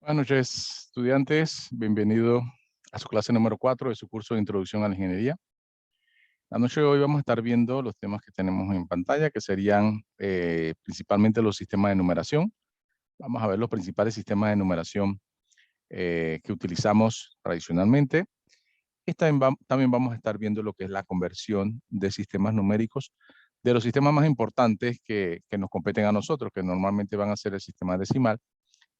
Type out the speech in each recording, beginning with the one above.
Buenas noches, estudiantes. Bienvenido a su clase número 4 de su curso de Introducción a la Ingeniería. La noche de hoy vamos a estar viendo los temas que tenemos en pantalla, que serían principalmente los sistemas de numeración. Vamos a ver los principales sistemas de numeración que utilizamos tradicionalmente. Y también vamos a estar viendo lo que es la conversión de sistemas numéricos, de los sistemas más importantes que nos competen a nosotros, que normalmente van a ser el sistema decimal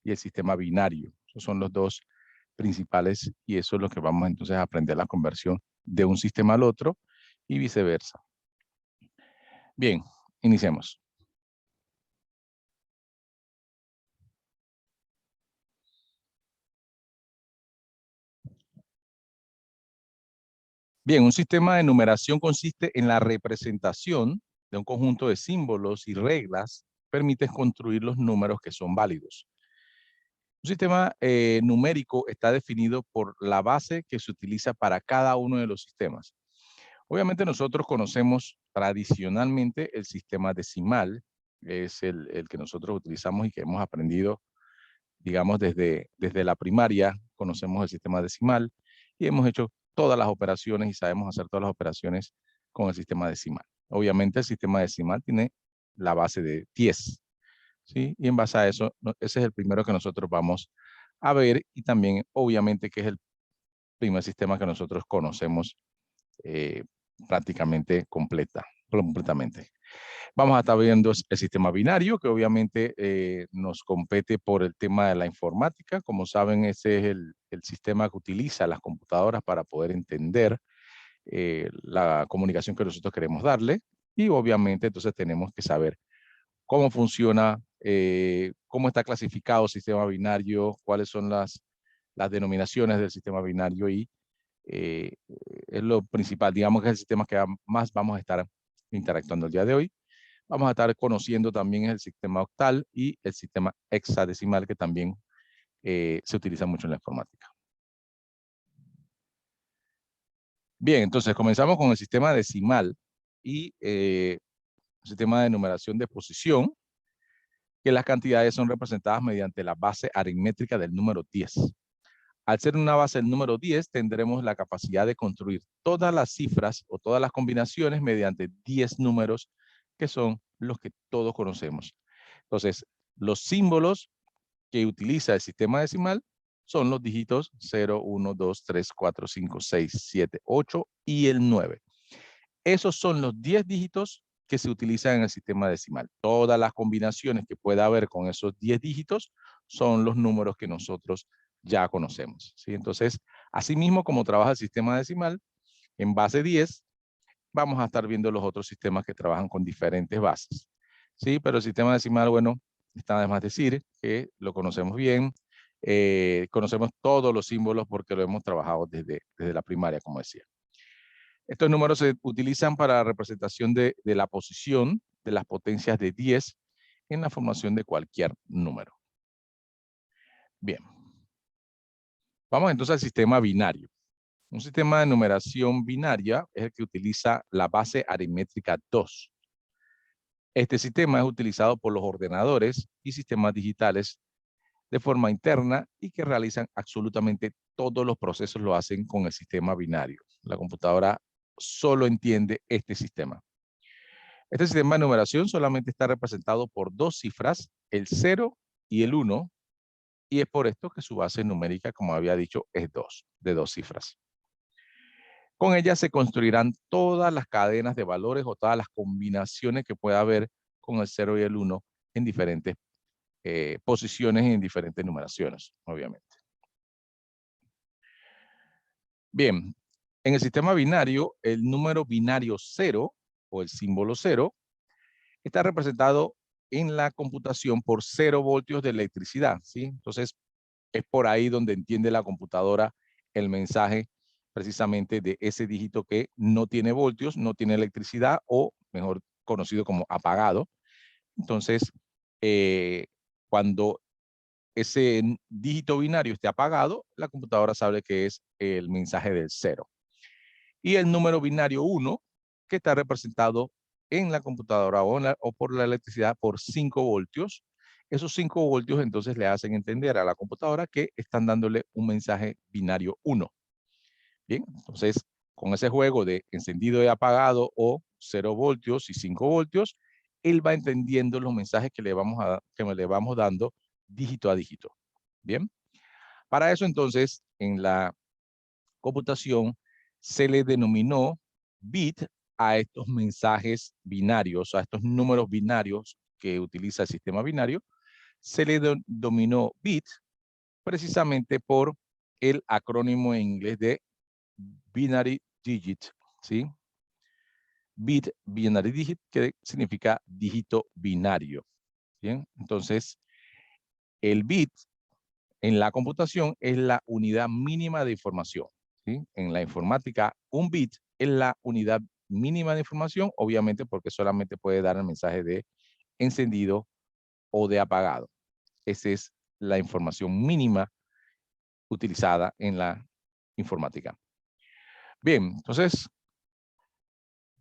y el sistema binario. Esos son los dos principales y eso es lo que vamos entonces a aprender, la conversión de un sistema al otro y viceversa. Bien, iniciemos. Bien, un sistema de numeración consiste en la representación de un conjunto de símbolos y reglas que permite construir los números que son válidos. Un sistema numérico está definido por la base que se utiliza para cada uno de los sistemas. Obviamente nosotros conocemos tradicionalmente el sistema decimal, es el que nosotros utilizamos y que hemos aprendido, digamos, desde la primaria, conocemos el sistema decimal y hemos hecho todas las operaciones y sabemos hacer todas las operaciones con el sistema decimal. Obviamente el sistema decimal tiene la base de 10, ¿sí? Y en base a eso, ese es el primero que nosotros vamos a ver y también obviamente que es el primer sistema que nosotros conocemos eh, prácticamente completamente. Vamos a estar viendo el sistema binario, que obviamente nos compete por el tema de la informática. Como saben, ese es el sistema que utiliza las computadoras para poder entender la comunicación que nosotros queremos darle. Y obviamente entonces tenemos que saber cómo funciona, cómo está clasificado el sistema binario, cuáles son las denominaciones del sistema binario y eh, es lo principal, digamos que es el sistema que más vamos a estar interactuando el día de hoy. Vamos a estar conociendo también el sistema octal y el sistema hexadecimal que también se utiliza mucho en la informática. Bien, entonces comenzamos con el sistema decimal y el sistema de numeración de posición, que las cantidades son representadas mediante la base aritmétrica del número 10. Al ser una base del número 10, tendremos la capacidad de construir todas las cifras o todas las combinaciones mediante 10 números que son los que todos conocemos. Entonces, los símbolos que utiliza el sistema decimal son los dígitos 0, 1, 2, 3, 4, 5, 6, 7, 8 y el 9. Esos son los 10 dígitos que se utilizan en el sistema decimal. Todas las combinaciones que pueda haber con esos 10 dígitos son los números que nosotros ya conocemos, ¿sí? Entonces, asimismo como trabaja el sistema decimal, en base 10, vamos a estar viendo los otros sistemas que trabajan con diferentes bases, ¿sí? Pero el sistema decimal, bueno, está de más decir que lo conocemos bien, conocemos todos los símbolos porque lo hemos trabajado desde la primaria, como decía. Estos números se utilizan para la representación de la posición de las potencias de 10 en la formación de cualquier número. Bien. Vamos entonces al sistema binario. Un sistema de numeración binaria es el que utiliza la base aritmétrica 2. Este sistema es utilizado por los ordenadores y sistemas digitales de forma interna y que realizan absolutamente todos los procesos lo hacen con el sistema binario. La computadora solo entiende este sistema. Este sistema de numeración solamente está representado por dos cifras, el 0 y el 1, y es por esto que su base numérica, como había dicho, es 2, de dos cifras. Con ella se construirán todas las cadenas de valores o todas las combinaciones que pueda haber con el 0 y el 1 en diferentes posiciones y en diferentes numeraciones, obviamente. Bien, en el sistema binario, el número binario 0 o el símbolo 0 está representado en la computación por 0 voltios de electricidad, ¿sí? Entonces, es por ahí donde entiende la computadora el mensaje precisamente de ese dígito que no tiene voltios, no tiene electricidad o mejor conocido como apagado. Entonces, cuando ese dígito binario esté apagado, la computadora sabe que es el mensaje del 0. Y el número binario 1, que está representado en la computadora o por la electricidad por 5 voltios, Esos 5 voltios entonces le hacen entender a la computadora que están dándole un mensaje binario 1. Bien, entonces con ese juego de encendido y apagado o 0 voltios y 5 voltios, él va entendiendo los mensajes que le vamos dando dígito a dígito. Bien, para eso entonces en la computación se le denominó bit a estos mensajes binarios, a estos números binarios que utiliza el sistema binario, se le denominó bit precisamente por el acrónimo en inglés de binary digit, ¿sí? Bit, binary digit, que significa dígito binario, ¿bien? Entonces, el bit en la computación es la unidad mínima de información, ¿sí? En la informática, un bit es la unidad mínima de información, obviamente porque solamente puede dar el mensaje de encendido o de apagado. Esa es la información mínima utilizada en la informática. Bien, entonces,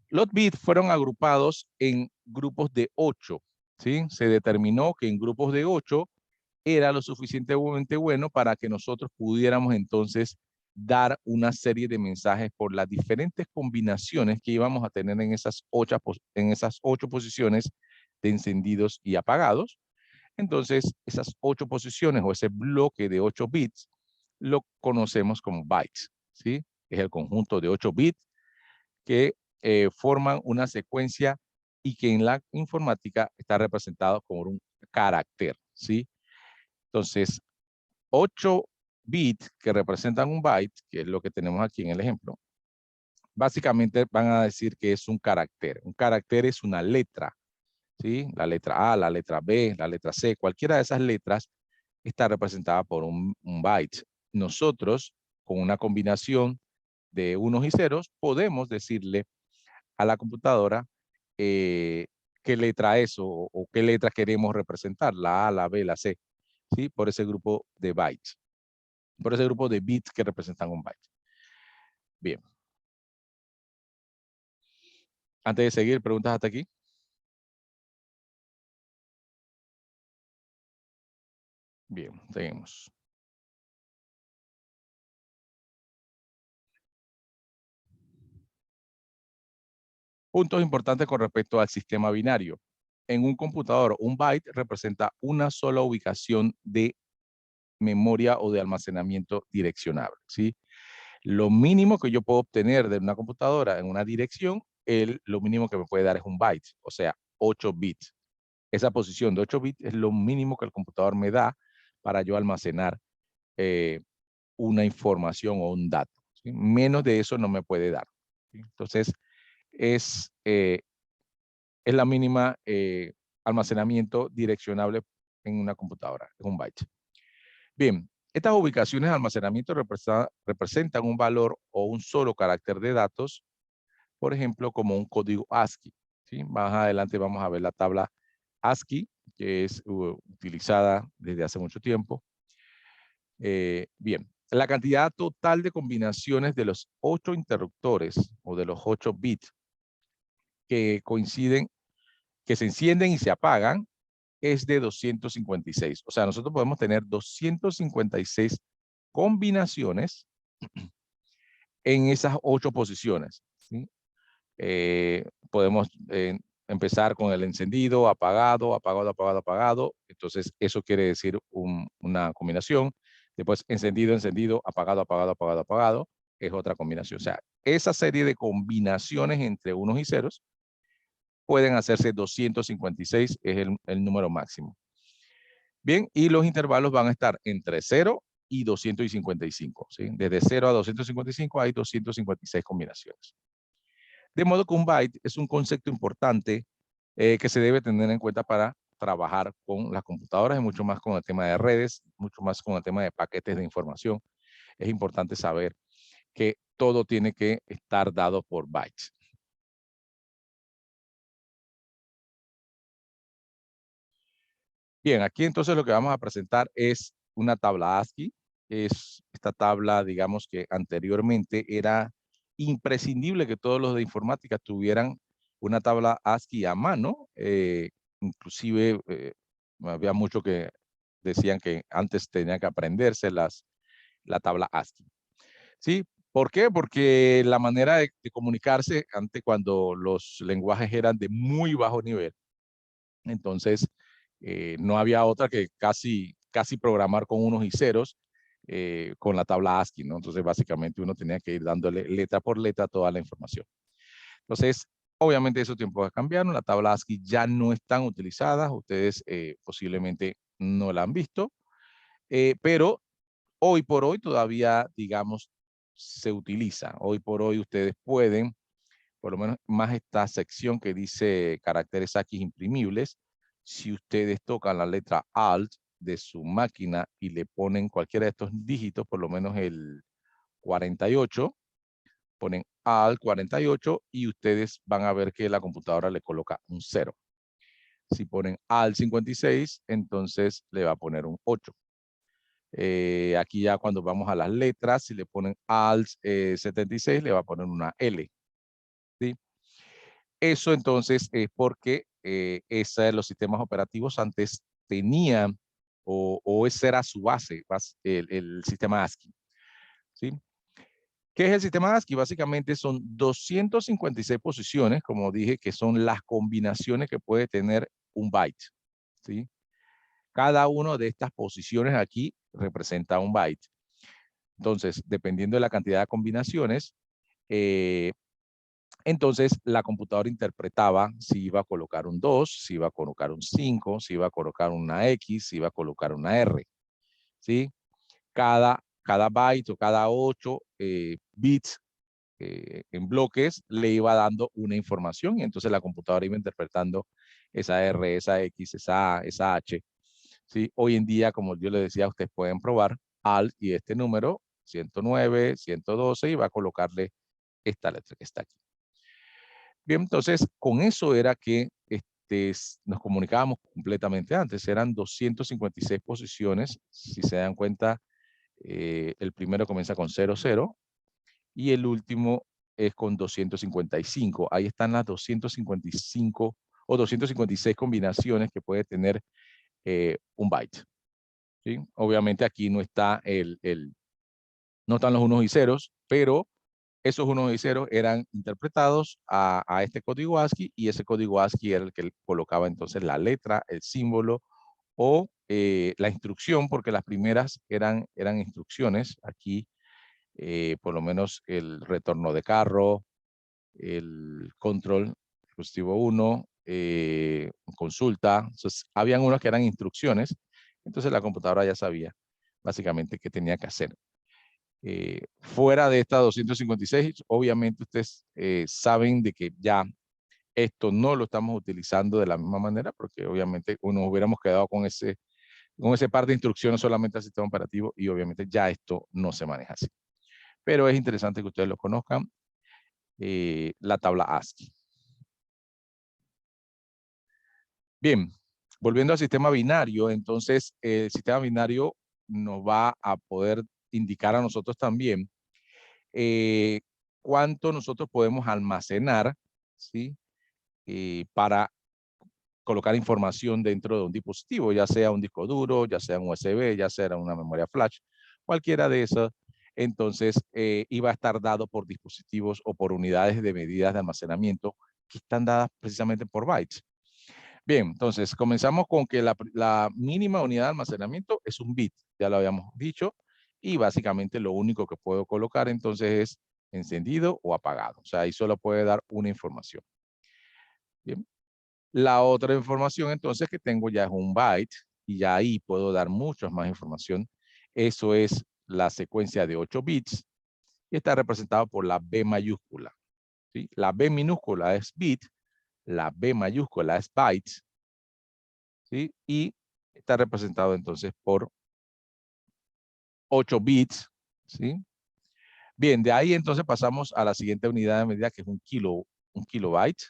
los bits fueron agrupados en grupos de 8, ¿sí? Se determinó que en grupos de 8 era lo suficientemente bueno para que nosotros pudiéramos entonces dar una serie de mensajes por las diferentes combinaciones que íbamos a tener en esas 8 posiciones de encendidos y apagados. Entonces, esas 8 posiciones o ese bloque de 8 bits lo conocemos como bytes, ¿sí? Es el conjunto de 8 bits que forman una secuencia y que en la informática está representado como un carácter, ¿sí? Entonces, 8 bits que representan un byte, que es lo que tenemos aquí en el ejemplo, básicamente van a decir que es un carácter. Un carácter es una letra, ¿sí? La letra A, la letra B, la letra C, cualquiera de esas letras está representada por un byte. Nosotros, con una combinación de unos y ceros, podemos decirle a la computadora qué letra es o qué letra queremos representar, la A, la B, la C, ¿sí? Por ese grupo de bytes, por ese grupo de bits que representan un byte. Bien. Antes de seguir, ¿preguntas hasta aquí? Bien, seguimos. Puntos importantes con respecto al sistema binario. En un computador, un byte representa una sola ubicación de memoria o de almacenamiento direccionable, ¿sí? Lo mínimo que yo puedo obtener de una computadora en una dirección, lo mínimo que me puede dar es un byte, o sea, 8 bits. Esa posición de 8 bits es lo mínimo que el computador me da para yo almacenar una información o un dato, ¿sí? Menos de eso no me puede dar, ¿sí? Entonces, es, eh, es la mínima almacenamiento direccionable en una computadora, es un byte. Bien, estas ubicaciones de almacenamiento representan un valor o un solo carácter de datos, por ejemplo, como un código ASCII, ¿sí? Más adelante vamos a ver la tabla ASCII, que es utilizada desde hace mucho tiempo. Bien, la cantidad total de combinaciones de los 8 interruptores o de los 8 bits que coinciden, que se encienden y se apagan, es de 256. O sea, nosotros podemos tener 256 combinaciones en esas 8 posiciones, ¿sí? Podemos empezar con el encendido, apagado, apagado, apagado, apagado. Entonces, eso quiere decir una combinación. Después, encendido, encendido, apagado, apagado, apagado, apagado. Es otra combinación. O sea, esa serie de combinaciones entre unos y ceros pueden hacerse 256, es el número máximo. Bien, y los intervalos van a estar entre 0 y 255, ¿sí? Desde 0 a 255 hay 256 combinaciones. De modo que un byte es un concepto importante que se debe tener en cuenta para trabajar con las computadoras y mucho más con el tema de redes, mucho más con el tema de paquetes de información. Es importante saber que todo tiene que estar dado por bytes. Bien, aquí entonces lo que vamos a presentar es una tabla ASCII. Es esta tabla, digamos que anteriormente era imprescindible que todos los de informática tuvieran una tabla ASCII a mano, inclusive Había muchos que decían que antes tenía que aprenderse la tabla ASCII. ¿Sí? ¿Por qué? Porque la manera de comunicarse antes, cuando los lenguajes eran de muy bajo nivel, entonces no había otra que casi programar con unos y ceros con la tabla ASCII, ¿no? Entonces básicamente uno tenía que ir dándole letra por letra toda la información. Entonces, obviamente esos tiempos cambiaron, la tabla ASCII ya no están utilizadas, ustedes posiblemente no la han visto, pero hoy por hoy todavía, digamos, se utiliza. Hoy por hoy ustedes pueden, por lo menos más esta sección que dice caracteres ASCII imprimibles, si ustedes tocan la letra Alt de su máquina y le ponen cualquiera de estos dígitos, por lo menos el 48, ponen Alt 48 y ustedes van a ver que la computadora le coloca un 0. Si ponen Alt 56, entonces le va a poner un 8. Aquí ya cuando vamos a las letras, si le ponen Alt 76, le va a poner una L. ¿Sí? Eso entonces es porque los sistemas operativos antes tenían, o esa era su base, el sistema ASCII. ¿Sí? ¿Qué es el sistema ASCII? Básicamente son 256 posiciones, como dije, que son las combinaciones que puede tener un byte. ¿Sí? Cada una de estas posiciones aquí representa un byte. Entonces, dependiendo de la cantidad de combinaciones, entonces la computadora interpretaba si iba a colocar un 2, si iba a colocar un 5, si iba a colocar una X, si iba a colocar una R. ¿Sí? Cada byte o cada 8 bits en bloques le iba dando una información y entonces la computadora iba interpretando esa R, esa X, esa A, esa H. ¿Sí? Hoy en día, como yo les decía, ustedes pueden probar Alt y este número, 109, 112, y va a colocarle esta letra que está aquí. Bien, entonces, con eso era que nos comunicábamos completamente antes. Eran 256 posiciones. Si se dan cuenta, el primero comienza con 00 y el último es con 255. Ahí están las 255 o 256 combinaciones que puede tener un byte. ¿Sí? Obviamente aquí no está no están los unos y ceros, pero esos unos y ceros eran interpretados a este código ASCII y ese código ASCII era el que colocaba entonces la letra, el símbolo o la instrucción, porque las primeras eran instrucciones. Aquí, por lo menos el retorno de carro, el control, dispositivo 1, consulta. Entonces, habían unos que eran instrucciones. Entonces, la computadora ya sabía básicamente qué tenía que hacer. Fuera de esta 256, obviamente ustedes saben de que ya esto no lo estamos utilizando de la misma manera, porque obviamente nos hubiéramos quedado con ese par de instrucciones solamente al sistema operativo y obviamente ya esto no se maneja así. Pero es interesante que ustedes lo conozcan, la tabla ASCII. Bien, volviendo al sistema binario, entonces el sistema binario nos va a poder indicar a nosotros también cuánto nosotros podemos almacenar, ¿sí? Para colocar información dentro de un dispositivo, ya sea un disco duro, ya sea un USB, ya sea una memoria flash, cualquiera de esas. Entonces, iba a estar dado por dispositivos o por unidades de medidas de almacenamiento que están dadas precisamente por bytes. Bien, entonces comenzamos con que la mínima unidad de almacenamiento es un bit, ya lo habíamos dicho, y básicamente lo único que puedo colocar entonces es encendido o apagado. O sea, ahí solo puede dar una información. Bien. La otra información entonces que tengo ya es un byte y ya ahí puedo dar mucha más información. Eso es la secuencia de 8 bits y está representado por la B mayúscula. ¿Sí? La B minúscula es bit, la B mayúscula es bytes, ¿sí? Y está representado entonces por 8 bits, ¿sí? Bien, de ahí entonces pasamos a la siguiente unidad de medida que es un kilobyte.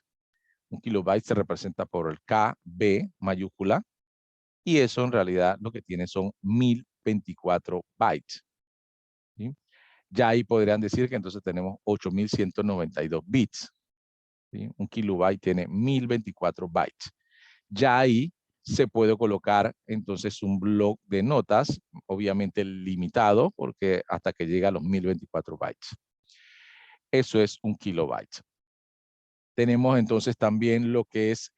Un kilobyte se representa por el KB mayúscula y eso en realidad lo que tiene son 1024 bytes. ¿Sí? Ya ahí podrían decir que entonces tenemos 8192 bits. ¿Sí? Un kilobyte tiene 1024 bytes. Ya ahí se puede colocar entonces un bloc de notas, obviamente limitado, porque hasta que llega a los 1024 bytes. Eso es un kilobyte. Tenemos entonces también lo que es,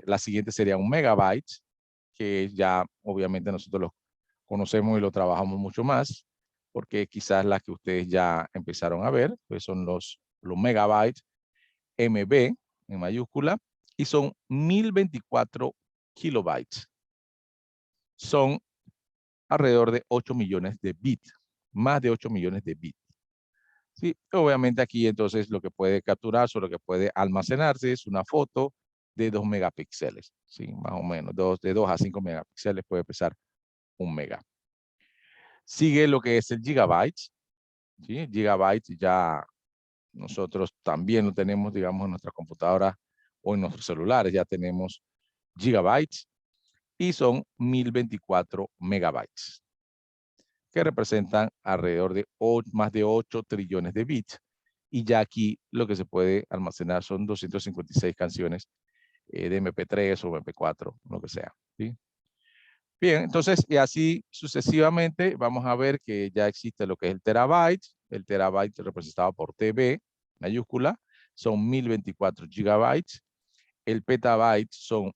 la siguiente sería un megabyte, que ya obviamente nosotros lo conocemos y lo trabajamos mucho más, porque quizás las que ustedes ya empezaron a ver, pues son los megabytes, MB en mayúscula, y son 1024 kilobytes. Son alrededor de 8 millones de bits, más de 8 millones de bits. Sí, obviamente aquí entonces lo que puede capturarse o lo que puede almacenarse es una foto de 2 megapíxeles, ¿sí? Más o menos, de 2 a 5 megapíxeles puede pesar 1 mega. Sigue lo que es el gigabyte, ¿sí? Gigabyte ya nosotros también lo tenemos, digamos, en nuestra computadora o en nuestros celulares, ya tenemos gigabytes y son 1024 megabytes, que representan alrededor de más de 8 trillones de bits. Y ya aquí lo que se puede almacenar son 256 canciones de MP3 o MP4, lo que sea, ¿sí? Bien, entonces, y así sucesivamente, vamos a ver que ya existe lo que es el terabyte representado por TB, mayúscula, son 1024 gigabytes, el petabyte son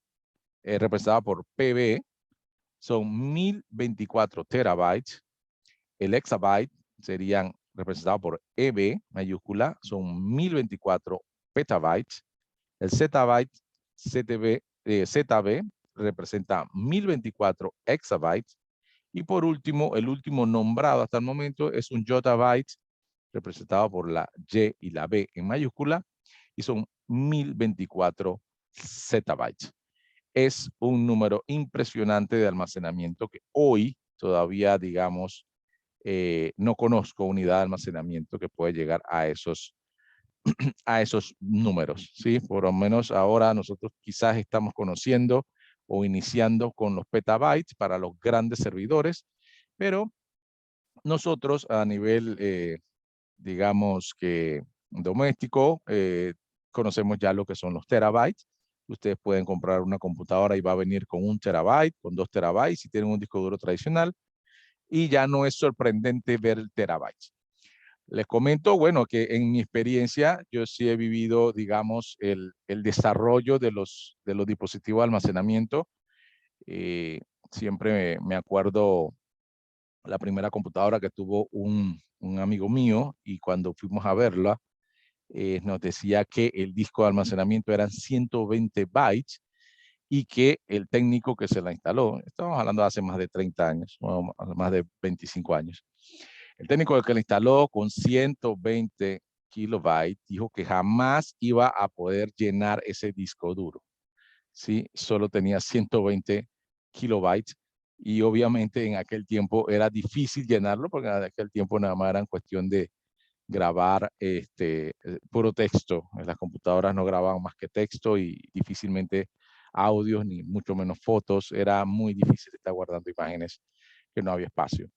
representado por PB, son 1024 terabytes, el exabyte serían representados por EB, mayúscula, son 1024 petabytes, el zettabyte, ZB representa 1024 exabytes. Y por último, el último nombrado hasta el momento es un yottabyte, representado por la Y y la B en mayúscula, y son 1024 zettabytes. Es un número impresionante de almacenamiento que hoy todavía, digamos, no conozco unidad de almacenamiento que puede llegar a esos números, ¿sí? Por lo menos ahora nosotros quizás estamos conociendo o iniciando con los petabytes para los grandes servidores, pero nosotros a nivel, digamos que doméstico, conocemos ya lo que son los terabytes. Ustedes pueden comprar una computadora y va a venir con 1 terabyte, con 2 terabytes, si tienen un disco duro tradicional, y ya no es sorprendente ver el terabyte. Les comento, bueno, que en mi experiencia yo sí he vivido, digamos, el desarrollo de los dispositivos de almacenamiento. Siempre me acuerdo la primera computadora que tuvo un amigo mío y cuando fuimos a verla, nos decía que el disco de almacenamiento eran 120 bytes y que el técnico que se la instaló, estamos hablando de hace más de 30 años, o más de 25 años, el técnico que la instaló con 120 kilobytes dijo que jamás iba a poder llenar ese disco duro. ¿Sí? Solo tenía 120 kilobytes y obviamente en aquel tiempo era difícil llenarlo porque en aquel tiempo nada más era cuestión de grabar puro texto. Las computadoras no grababan más que texto y difícilmente audios ni mucho menos fotos. Era muy difícil estar guardando imágenes que no había espacio.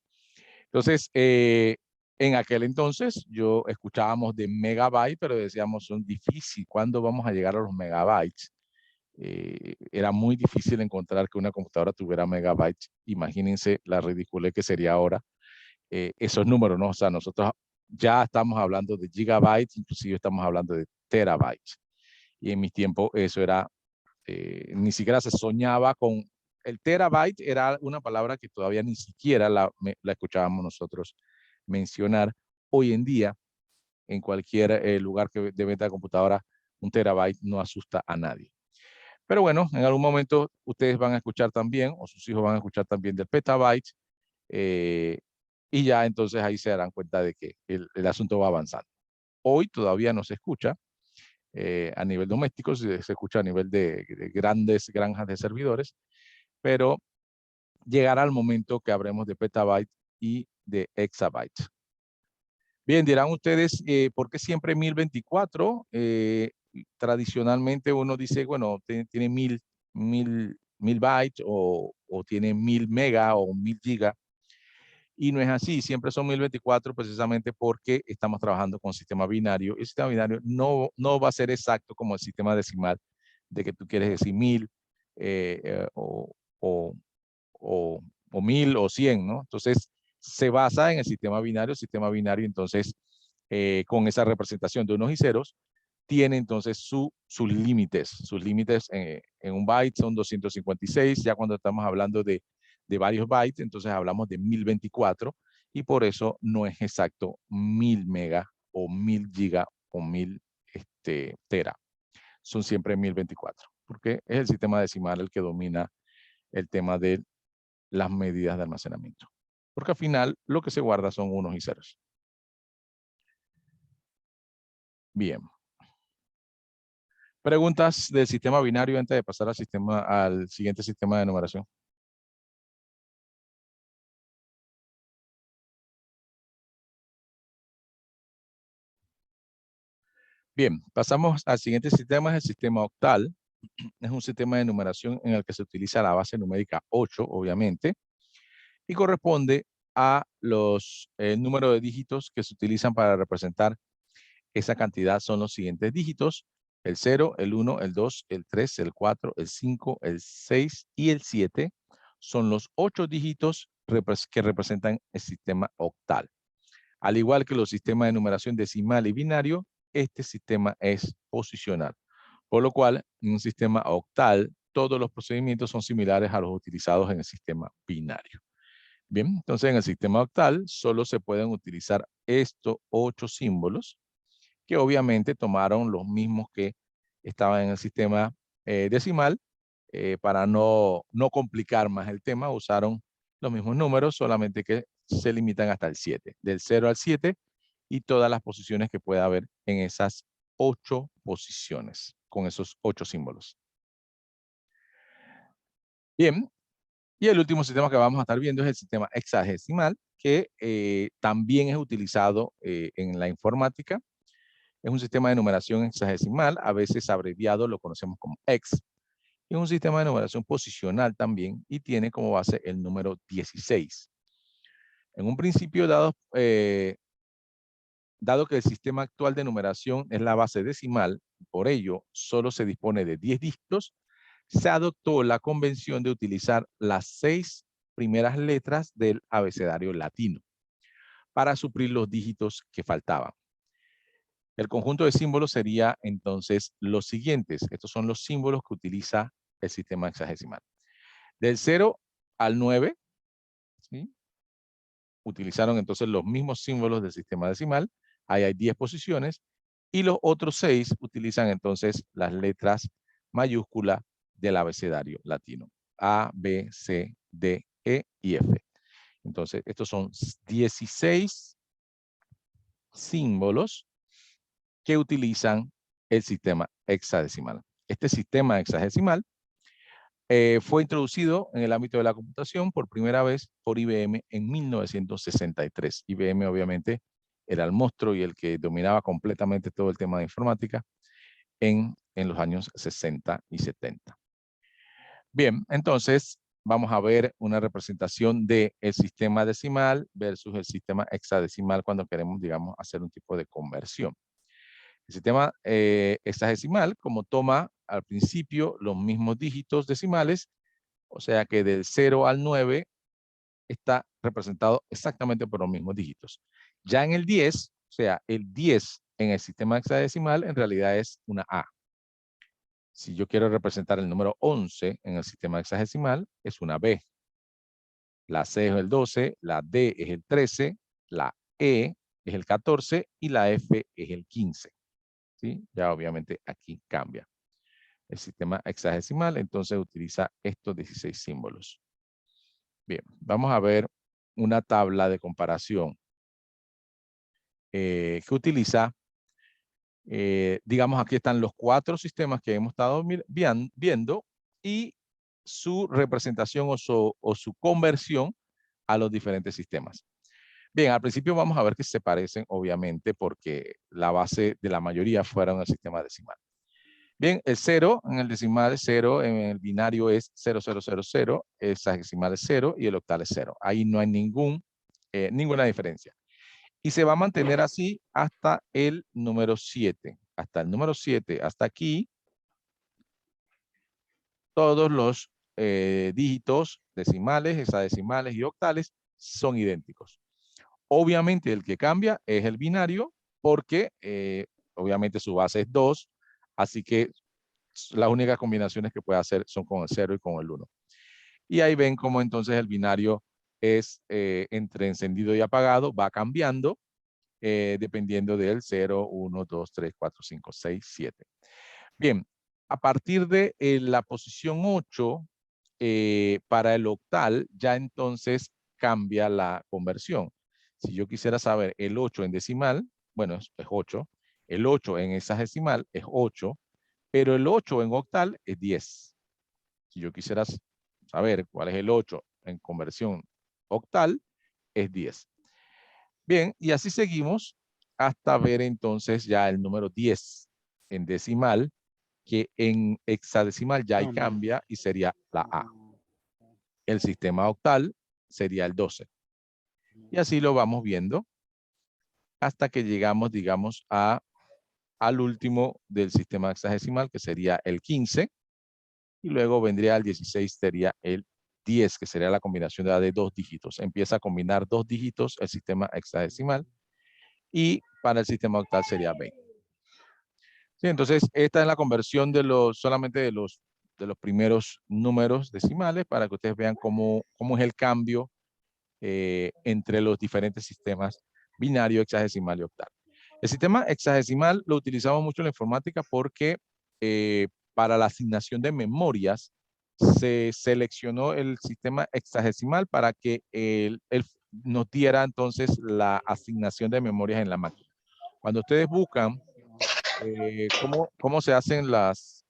Entonces, en aquel entonces yo escuchábamos de megabytes, pero decíamos son difícil. ¿Cuándo vamos a llegar a los megabytes? Era muy difícil encontrar que una computadora tuviera megabytes. Imagínense la ridiculez que sería ahora esos números, ¿no? O sea, nosotros ya estamos hablando de gigabytes, inclusive estamos hablando de terabytes. Y en mi tiempo eso era, ni siquiera se soñaba con, el terabyte era una palabra que todavía ni siquiera la escuchábamos nosotros mencionar. Hoy en día, en cualquier lugar de venta de computadora, un terabyte no asusta a nadie. Pero bueno, en algún momento ustedes van a escuchar también, o sus hijos van a escuchar también del petabyte, y ya entonces ahí se darán cuenta de que el asunto va avanzando. Hoy todavía no se escucha a nivel doméstico, se escucha a nivel de grandes granjas de servidores, pero llegará el momento que habremos de petabyte y de exabyte. Bien, dirán ustedes, ¿por qué siempre 1024? Tradicionalmente uno dice, bueno, tiene 1000 bytes o tiene 1000 mega o 1000 giga. Y no es así, siempre son 1024 precisamente porque estamos trabajando con sistema binario. El sistema binario no va a ser exacto como el sistema decimal, de que tú quieres decir 1000 o 1000 o 100, ¿no? Entonces, se basa en el sistema binario, entonces, con esa representación de unos y ceros, tiene entonces sus límites. Sus límites en un byte son 256, ya cuando estamos hablando de varios bytes, entonces hablamos de 1024, y por eso no es exacto 1000 mega o 1000 giga o 1000 tera. Son siempre 1024, porque es el sistema decimal el que domina el tema de las medidas de almacenamiento. Porque al final lo que se guarda son unos y ceros. Bien. Preguntas del sistema binario antes de pasar al siguiente sistema de numeración. Bien, pasamos al siguiente sistema, es el sistema octal. Es un sistema de numeración en el que se utiliza la base numérica 8, obviamente, y corresponde a los números de dígitos que se utilizan para representar esa cantidad. Son los siguientes dígitos: el 0, el 1, el 2, el 3, el 4, el 5, el 6 y el 7. Son los 8 dígitos que representan el sistema octal. Al igual que los sistemas de numeración decimal y binario, este sistema es posicional. Por lo cual, en un sistema octal, todos los procedimientos son similares a los utilizados en el sistema binario. Bien, entonces en el sistema octal solo se pueden utilizar estos 8 símbolos, que obviamente tomaron los mismos que estaban en el sistema decimal. Para no complicar más el tema, usaron los mismos números, solamente que se limitan hasta el 7, del 0 al 7, y todas las posiciones que pueda haber en esas 8 posiciones, con esos 8 símbolos. Bien, y el último sistema que vamos a estar viendo es el sistema hexadecimal, que también es utilizado en la informática. Es un sistema de numeración hexadecimal, a veces abreviado lo conocemos como hex. Es un sistema de numeración posicional también, y tiene como base el número 16. En un principio, dado que el sistema actual de numeración es la base decimal, por ello solo se dispone de 10 dígitos, se adoptó la convención de utilizar las 6 primeras letras del abecedario latino para suplir los dígitos que faltaban. El conjunto de símbolos sería entonces los siguientes. Estos son los símbolos que utiliza el sistema hexadecimal. Del 0 al 9, ¿sí?, utilizaron entonces los mismos símbolos del sistema decimal. Ahí hay 10 posiciones. Y los otros 6 utilizan entonces las letras mayúsculas del abecedario latino: A, B, C, D, E y F. Entonces, estos son 16 símbolos que utilizan el sistema hexadecimal. Este sistema hexadecimal fue introducido en el ámbito de la computación por primera vez por IBM en 1963. IBM obviamente era el monstruo y el que dominaba completamente todo el tema de informática en los años 60 y 70. Bien, entonces vamos a ver una representación del sistema decimal versus el sistema hexadecimal cuando queremos, digamos, hacer un tipo de conversión. El sistema hexadecimal, como toma al principio los mismos dígitos decimales, o sea que del 0 al 9 está representado exactamente por los mismos dígitos. Ya en el 10, o sea, el 10 en el sistema hexadecimal en realidad es una A. Si yo quiero representar el número 11 en el sistema hexadecimal, es una B. La C es el 12, la D es el 13, la E es el 14 y la F es el 15. ¿Sí? Ya obviamente aquí cambia. El sistema hexadecimal entonces utiliza estos 16 símbolos. Bien, vamos a ver una tabla de comparación que utiliza, digamos, aquí están los 4 sistemas que hemos estado viendo y su representación o su conversión a los diferentes sistemas. Bien, al principio vamos a ver que se parecen, obviamente, porque la base de la mayoría fueron el sistema decimal. Bien, el 0 en el decimal, 0 en el binario es 0000, el hexadecimal es 0 y el octal es 0. Ahí no hay ninguna diferencia. Y se va a mantener así hasta el número 7. Hasta el número 7, hasta aquí, todos los dígitos decimales, hexadecimales y octales son idénticos. Obviamente el que cambia es el binario porque obviamente su base es 2, así que las únicas combinaciones que puede hacer son con el 0 y con el 1. Y ahí ven cómo entonces el binario es entre encendido y apagado, va cambiando dependiendo del 0, 1, 2, 3, 4, 5, 6, 7. Bien, a partir de la posición 8, para el octal, ya entonces cambia la conversión. Si yo quisiera saber el 8 en decimal, bueno, es 8. El 8 en hexadecimal es 8, pero el 8 en octal es 10. Si yo quisiera saber cuál es el 8 en conversión octal, es 10. Bien, y así seguimos hasta ver entonces ya el número 10 en decimal, que en hexadecimal ya ahí cambia y sería la A. El sistema octal sería el 12. Y así lo vamos viendo hasta que llegamos, digamos, al último del sistema hexadecimal, que sería el 15. Y luego vendría el 16, sería el 10, que sería la combinación de dos dígitos. Empieza a combinar dos dígitos el sistema hexadecimal. Y para el sistema octal sería 20. Sí, entonces, esta es la conversión de solamente de los primeros números decimales para que ustedes vean cómo es el cambio entre los diferentes sistemas binario, hexadecimal y octal. El sistema hexadecimal lo utilizamos mucho en la informática porque para la asignación de memorias se seleccionó el sistema hexadecimal para que él nos diera entonces la asignación de memorias en la máquina. Cuando ustedes buscan cómo se hacen las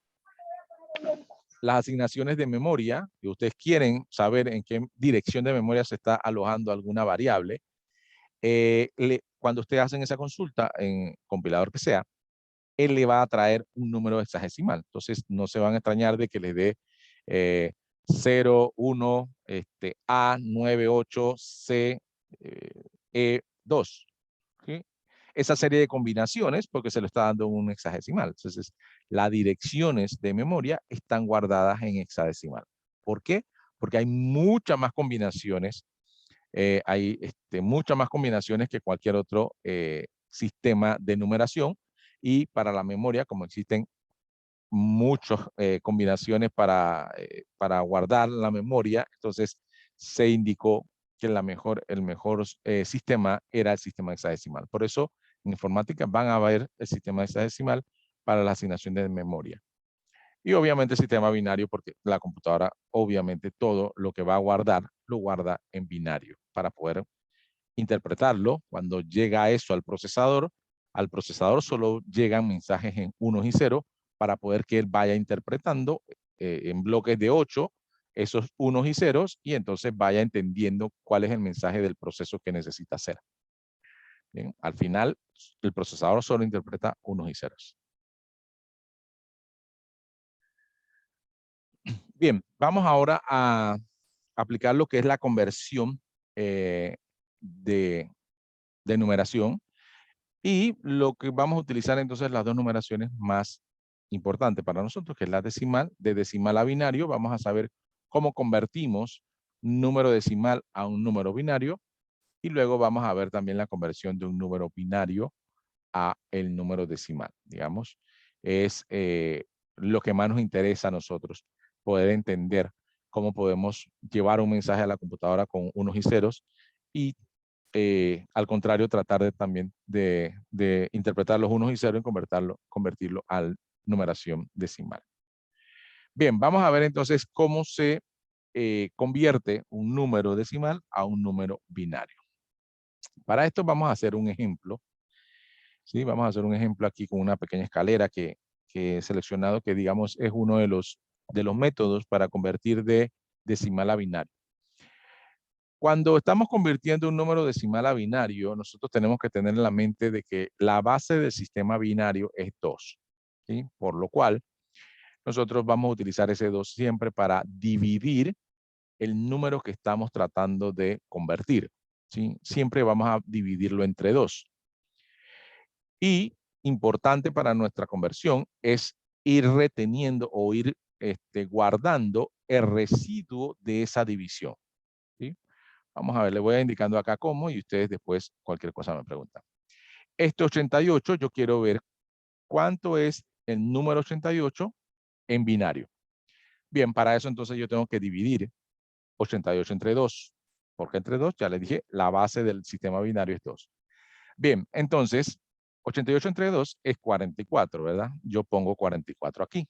asignaciones de memoria, y ustedes quieren saber en qué dirección de memoria se está alojando alguna variable, cuando ustedes hacen esa consulta en compilador que sea, él le va a traer un número hexadecimal. Entonces, no se van a extrañar de que les dé 0, 1, A98, C, E2. ¿Sí? Esa serie de combinaciones, porque se lo está dando un hexadecimal. Entonces, las direcciones de memoria están guardadas en hexadecimal. ¿Por qué? Porque hay muchas más combinaciones, muchas más combinaciones que cualquier otro sistema de numeración. Y para la memoria, como existen muchas combinaciones para guardar la memoria, entonces se indicó que el mejor sistema era el sistema hexadecimal. Por eso, en informática van a ver el sistema hexadecimal para la asignación de memoria. Y obviamente el sistema binario, porque la computadora, obviamente, todo lo que va a guardar, lo guarda en binario para poder interpretarlo. Cuando llega eso al procesador solo llegan mensajes en unos y ceros para poder que él vaya interpretando en bloques de 8 esos unos y ceros y entonces vaya entendiendo cuál es el mensaje del proceso que necesita hacer. Bien, al final, el procesador solo interpreta unos y ceros. Bien, vamos ahora a aplicar lo que es la conversión de numeración. Y lo que vamos a utilizar entonces las dos numeraciones más importantes para nosotros, que es la decimal. De decimal a binario, vamos a saber cómo convertimos un número decimal a un número binario. Y luego vamos a ver también la conversión de un número binario a el número decimal. Digamos, es lo que más nos interesa a nosotros, poder entender cómo podemos llevar un mensaje a la computadora con unos y ceros y al contrario, tratar de también de interpretar los unos y ceros y convertirlo a numeración decimal. Bien, vamos a ver entonces cómo se convierte un número decimal a un número binario. Para esto vamos a hacer un ejemplo. ¿Sí? Vamos a hacer un ejemplo aquí con una pequeña escalera que he seleccionado, que digamos es uno de los métodos para convertir de decimal a binario. Cuando estamos convirtiendo un número decimal a binario, nosotros tenemos que tener en la mente de que la base del sistema binario es 2. ¿Sí? Por lo cual, nosotros vamos a utilizar ese 2 siempre para dividir el número que estamos tratando de convertir. ¿Sí? Siempre vamos a dividirlo entre 2. Y importante para nuestra conversión es ir reteniendo o ir guardando el residuo de esa división. ¿Sí? Vamos a ver, le voy a indicando acá cómo y ustedes después cualquier cosa me preguntan. Este 88, yo quiero ver cuánto es el número 88 en binario. Bien, para eso entonces yo tengo que dividir 88 entre 2. ¿Por qué entre 2? Ya les dije, la base del sistema binario es 2. Bien, entonces, 88 entre 2 es 44, ¿verdad? Yo pongo 44 aquí.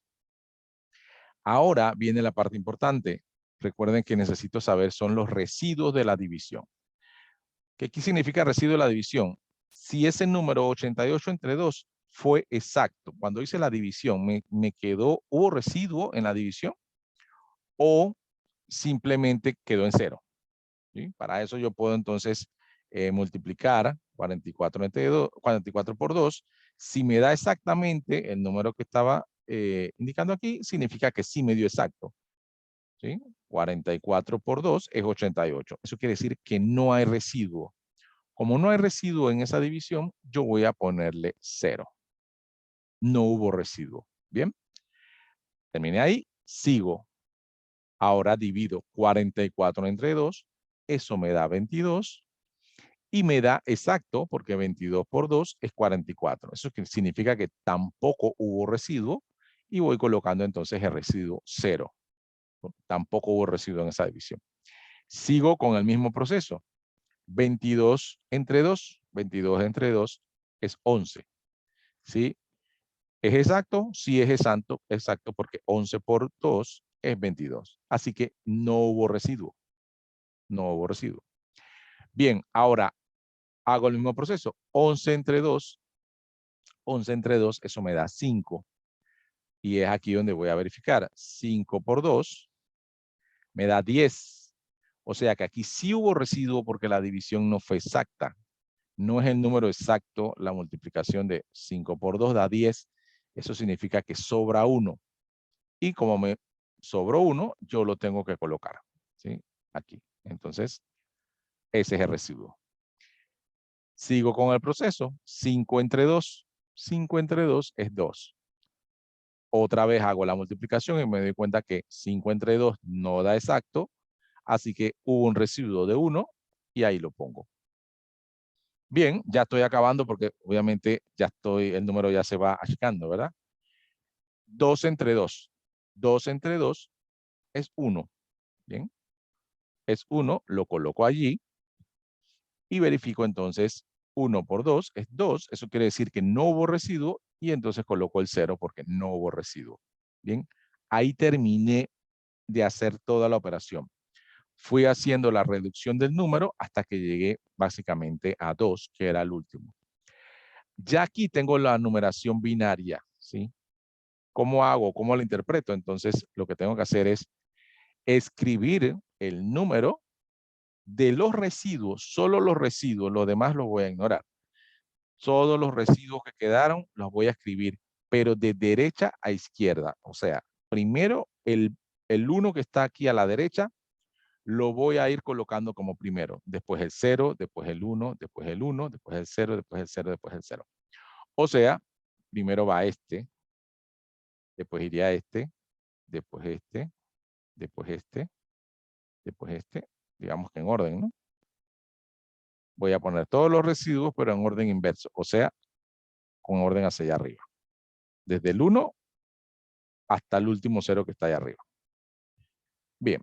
Ahora viene la parte importante. Recuerden que necesito saber son los residuos de la división. ¿Qué significa residuo de la división? Si ese número 88 entre 2 fue exacto, cuando hice la división, me quedó, ¿hubo residuo en la división? ¿O simplemente quedó en 0? ¿Sí? Para eso yo puedo entonces multiplicar 44 por 2. Si me da exactamente el número que estaba indicando aquí, significa que sí me dio exacto. ¿Sí? 44 por 2 es 88. Eso quiere decir que no hay residuo. Como no hay residuo en esa división, yo voy a ponerle 0. No hubo residuo. Bien. Terminé ahí. Sigo. Ahora divido 44 entre 2. Eso me da 22. Y me da exacto, porque 22 por 2 es 44. Eso significa que tampoco hubo residuo. Y voy colocando entonces el residuo 0. Tampoco hubo residuo en esa división. Sigo con el mismo proceso. 22 entre 2. 22 entre 2 es 11. ¿Sí? ¿Es exacto? Sí es exacto porque 11 por 2 es 22. Así que no hubo residuo. No hubo residuo. Bien, ahora hago el mismo proceso. 11 entre 2. 11 entre 2, eso me da 5. Y es aquí donde voy a verificar. 5 por 2 me da 10. O sea que aquí sí hubo residuo porque la división no fue exacta. No es el número exacto, la multiplicación de 5 por 2 da 10. Eso significa que sobra 1. Y como me sobró 1, yo lo tengo que colocar. ¿Sí? Aquí. Entonces, ese es el residuo. Sigo con el proceso. 5 entre 2. 5 entre 2 es 2. Otra vez hago la multiplicación y me doy cuenta que 5 entre 2 no da exacto. Así que hubo un residuo de 1 y ahí lo pongo. Bien, ya estoy acabando porque obviamente el número ya se va achicando, ¿verdad? 2 entre 2. 2 entre 2 es 1. Bien. Es 1, lo coloco allí y verifico entonces 1 por 2 es 2. Eso quiere decir que no hubo residuo y entonces coloco el 0 porque no hubo residuo. Bien. Ahí terminé de hacer toda la operación. Fui haciendo la reducción del número hasta que llegué básicamente a 2, que era el último. Ya aquí tengo la numeración binaria, ¿sí? ¿Cómo hago? ¿Cómo la interpreto? Entonces, lo que tengo que hacer es escribir el número de los residuos, solo los residuos, los demás los voy a ignorar. Todos los residuos que quedaron los voy a escribir, pero de derecha a izquierda. O sea, primero el 1 que está aquí a la derecha, lo voy a ir colocando como primero. Después el 0, después el 1, después el 1, después el 0, después el 0, después el 0. O sea, primero va este, después iría este, después este, después este, después este, digamos que en orden, ¿no? Voy a poner todos los residuos, pero en orden inverso, o sea, con orden hacia allá arriba. Desde el 1 hasta el último 0 que está allá arriba. Bien,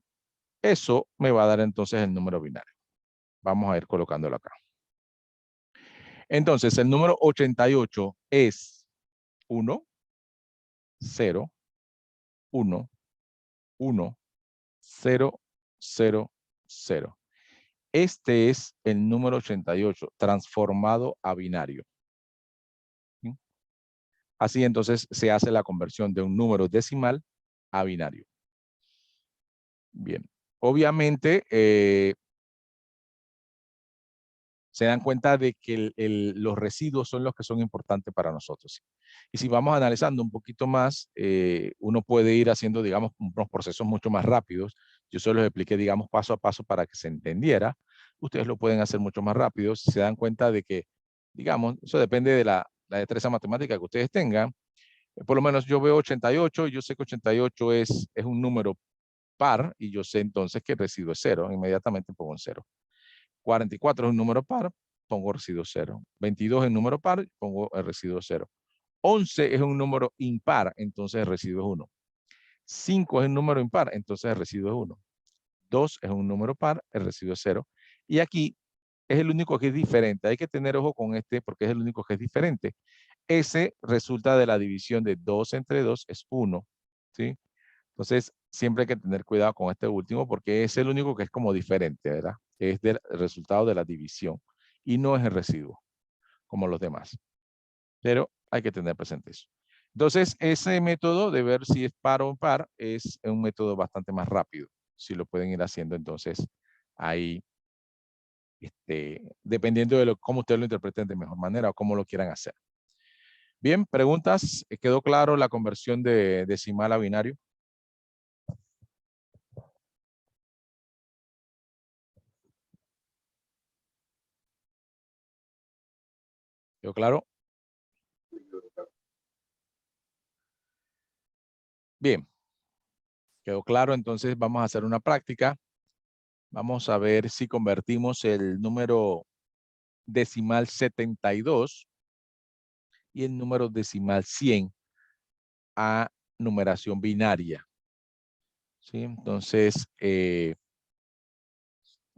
eso me va a dar entonces el número binario. Vamos a ir colocándolo acá. Entonces, el número 88 es 1, 0, 1, 1, 0, 0, 0. Este es el número 88 transformado a binario. ¿Sí? Así entonces se hace la conversión de un número decimal a binario. Bien, obviamente se dan cuenta de que los residuos son los que son importantes para nosotros. Y si vamos analizando un poquito más, uno puede ir haciendo, digamos, unos procesos mucho más rápidos. Yo se los expliqué, digamos, paso a paso para que se entendiera. Ustedes lo pueden hacer mucho más rápido. Si se dan cuenta de que, digamos, eso depende de la destreza matemática que ustedes tengan. Por lo menos yo veo 88, yo sé que 88 es un número par y yo sé entonces que el residuo es 0. Inmediatamente pongo un 0. 44 es un número par, pongo residuo 0. 22 es un número par, pongo el residuo 0. 11 es un número impar, entonces el residuo es 1. 5 es un número impar, entonces el residuo es 1. 2 es un número par, el residuo es 0. Y aquí es el único que es diferente. Hay que tener ojo con este porque es el único que es diferente. Ese resulta de la división de 2 entre 2 es 1. ¿Sí? Entonces, siempre hay que tener cuidado con este último porque es el único que es como diferente, ¿verdad? Es del resultado de la división y no es el residuo, como los demás. Pero hay que tener presente eso. Entonces, ese método de ver si es par o impar es un método bastante más rápido. Si lo pueden ir haciendo, entonces, ahí, dependiendo de cómo ustedes lo interpreten de mejor manera o cómo lo quieran hacer. Bien, preguntas. ¿Quedó claro la conversión de decimal a binario? ¿Quedó claro? Bien, quedó claro. Entonces vamos a hacer una práctica. Vamos a ver si convertimos el número decimal 72 y el número decimal 100 a numeración binaria. ¿Sí? Entonces,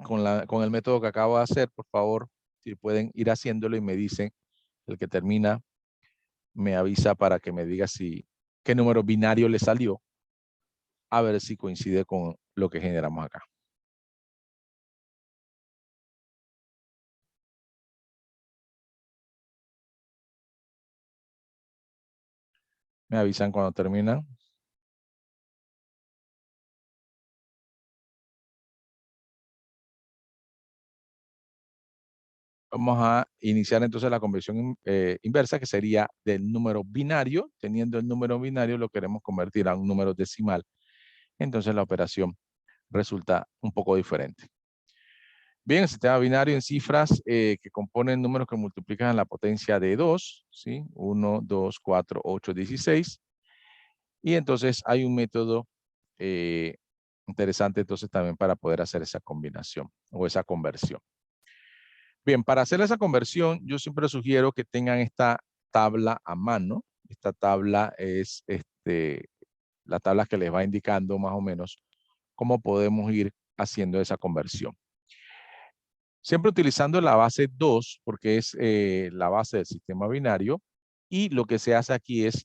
con el método que acabo de hacer, por favor, si pueden ir haciéndolo y me dicen, el que termina me avisa para que me diga qué número binario le salió, a ver si coincide con lo que generamos acá. Me avisan cuando terminan. Vamos a iniciar entonces la conversión inversa, que sería del número binario. Teniendo el número binario, lo queremos convertir a un número decimal. Entonces la operación resulta un poco diferente. Bien, el sistema binario en cifras que componen números que multiplican la potencia de 2, ¿sí? 1, 2, 4, 8, 16. Y entonces hay un método interesante entonces también para poder hacer esa combinación o esa conversión. Bien, para hacer esa conversión, yo siempre sugiero que tengan esta tabla a mano. Esta tabla es la tabla que les va indicando más o menos cómo podemos ir haciendo esa conversión. Siempre utilizando la base 2, porque es la base del sistema binario, y lo que se hace aquí es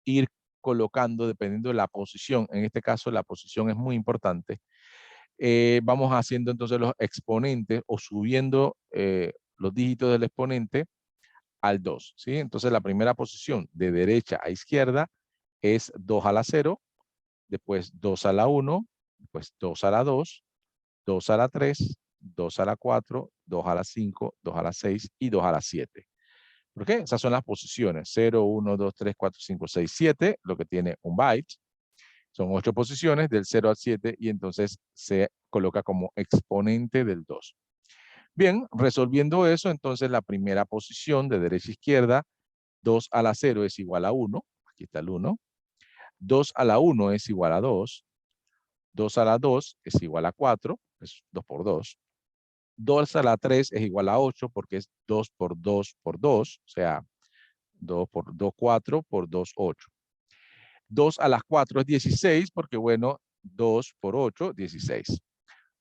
ir colocando, dependiendo de la posición, en este caso la posición es muy importante, vamos haciendo entonces los exponentes o subiendo los dígitos del exponente al 2, ¿sí? Entonces la primera posición de derecha a izquierda es 2 a la 0, después 2 a la 1, después 2 a la 2, 2 a la 3, 2 a la 4, 2 a la 5, 2 a la 6 y 2 a la 7. ¿Por qué? Esas son las posiciones. 0, 1, 2, 3, 4, 5, 6, 7, lo que tiene un byte. Son 8 posiciones del 0 al 7 y entonces se coloca como exponente del 2. Bien, resolviendo eso, entonces la primera posición de derecha a izquierda, 2 a la 0 es igual a 1. Aquí está el 1. 2 a la 1 es igual a 2. 2 a la 2 es igual a 4. Es 2 por 2. 2 a la 3 es igual a 8 porque es 2 por 2 por 2. O sea, 2 por 2, 4 por 2, 8. 2 a las 4 es 16 porque, bueno, 2 por 8, 16.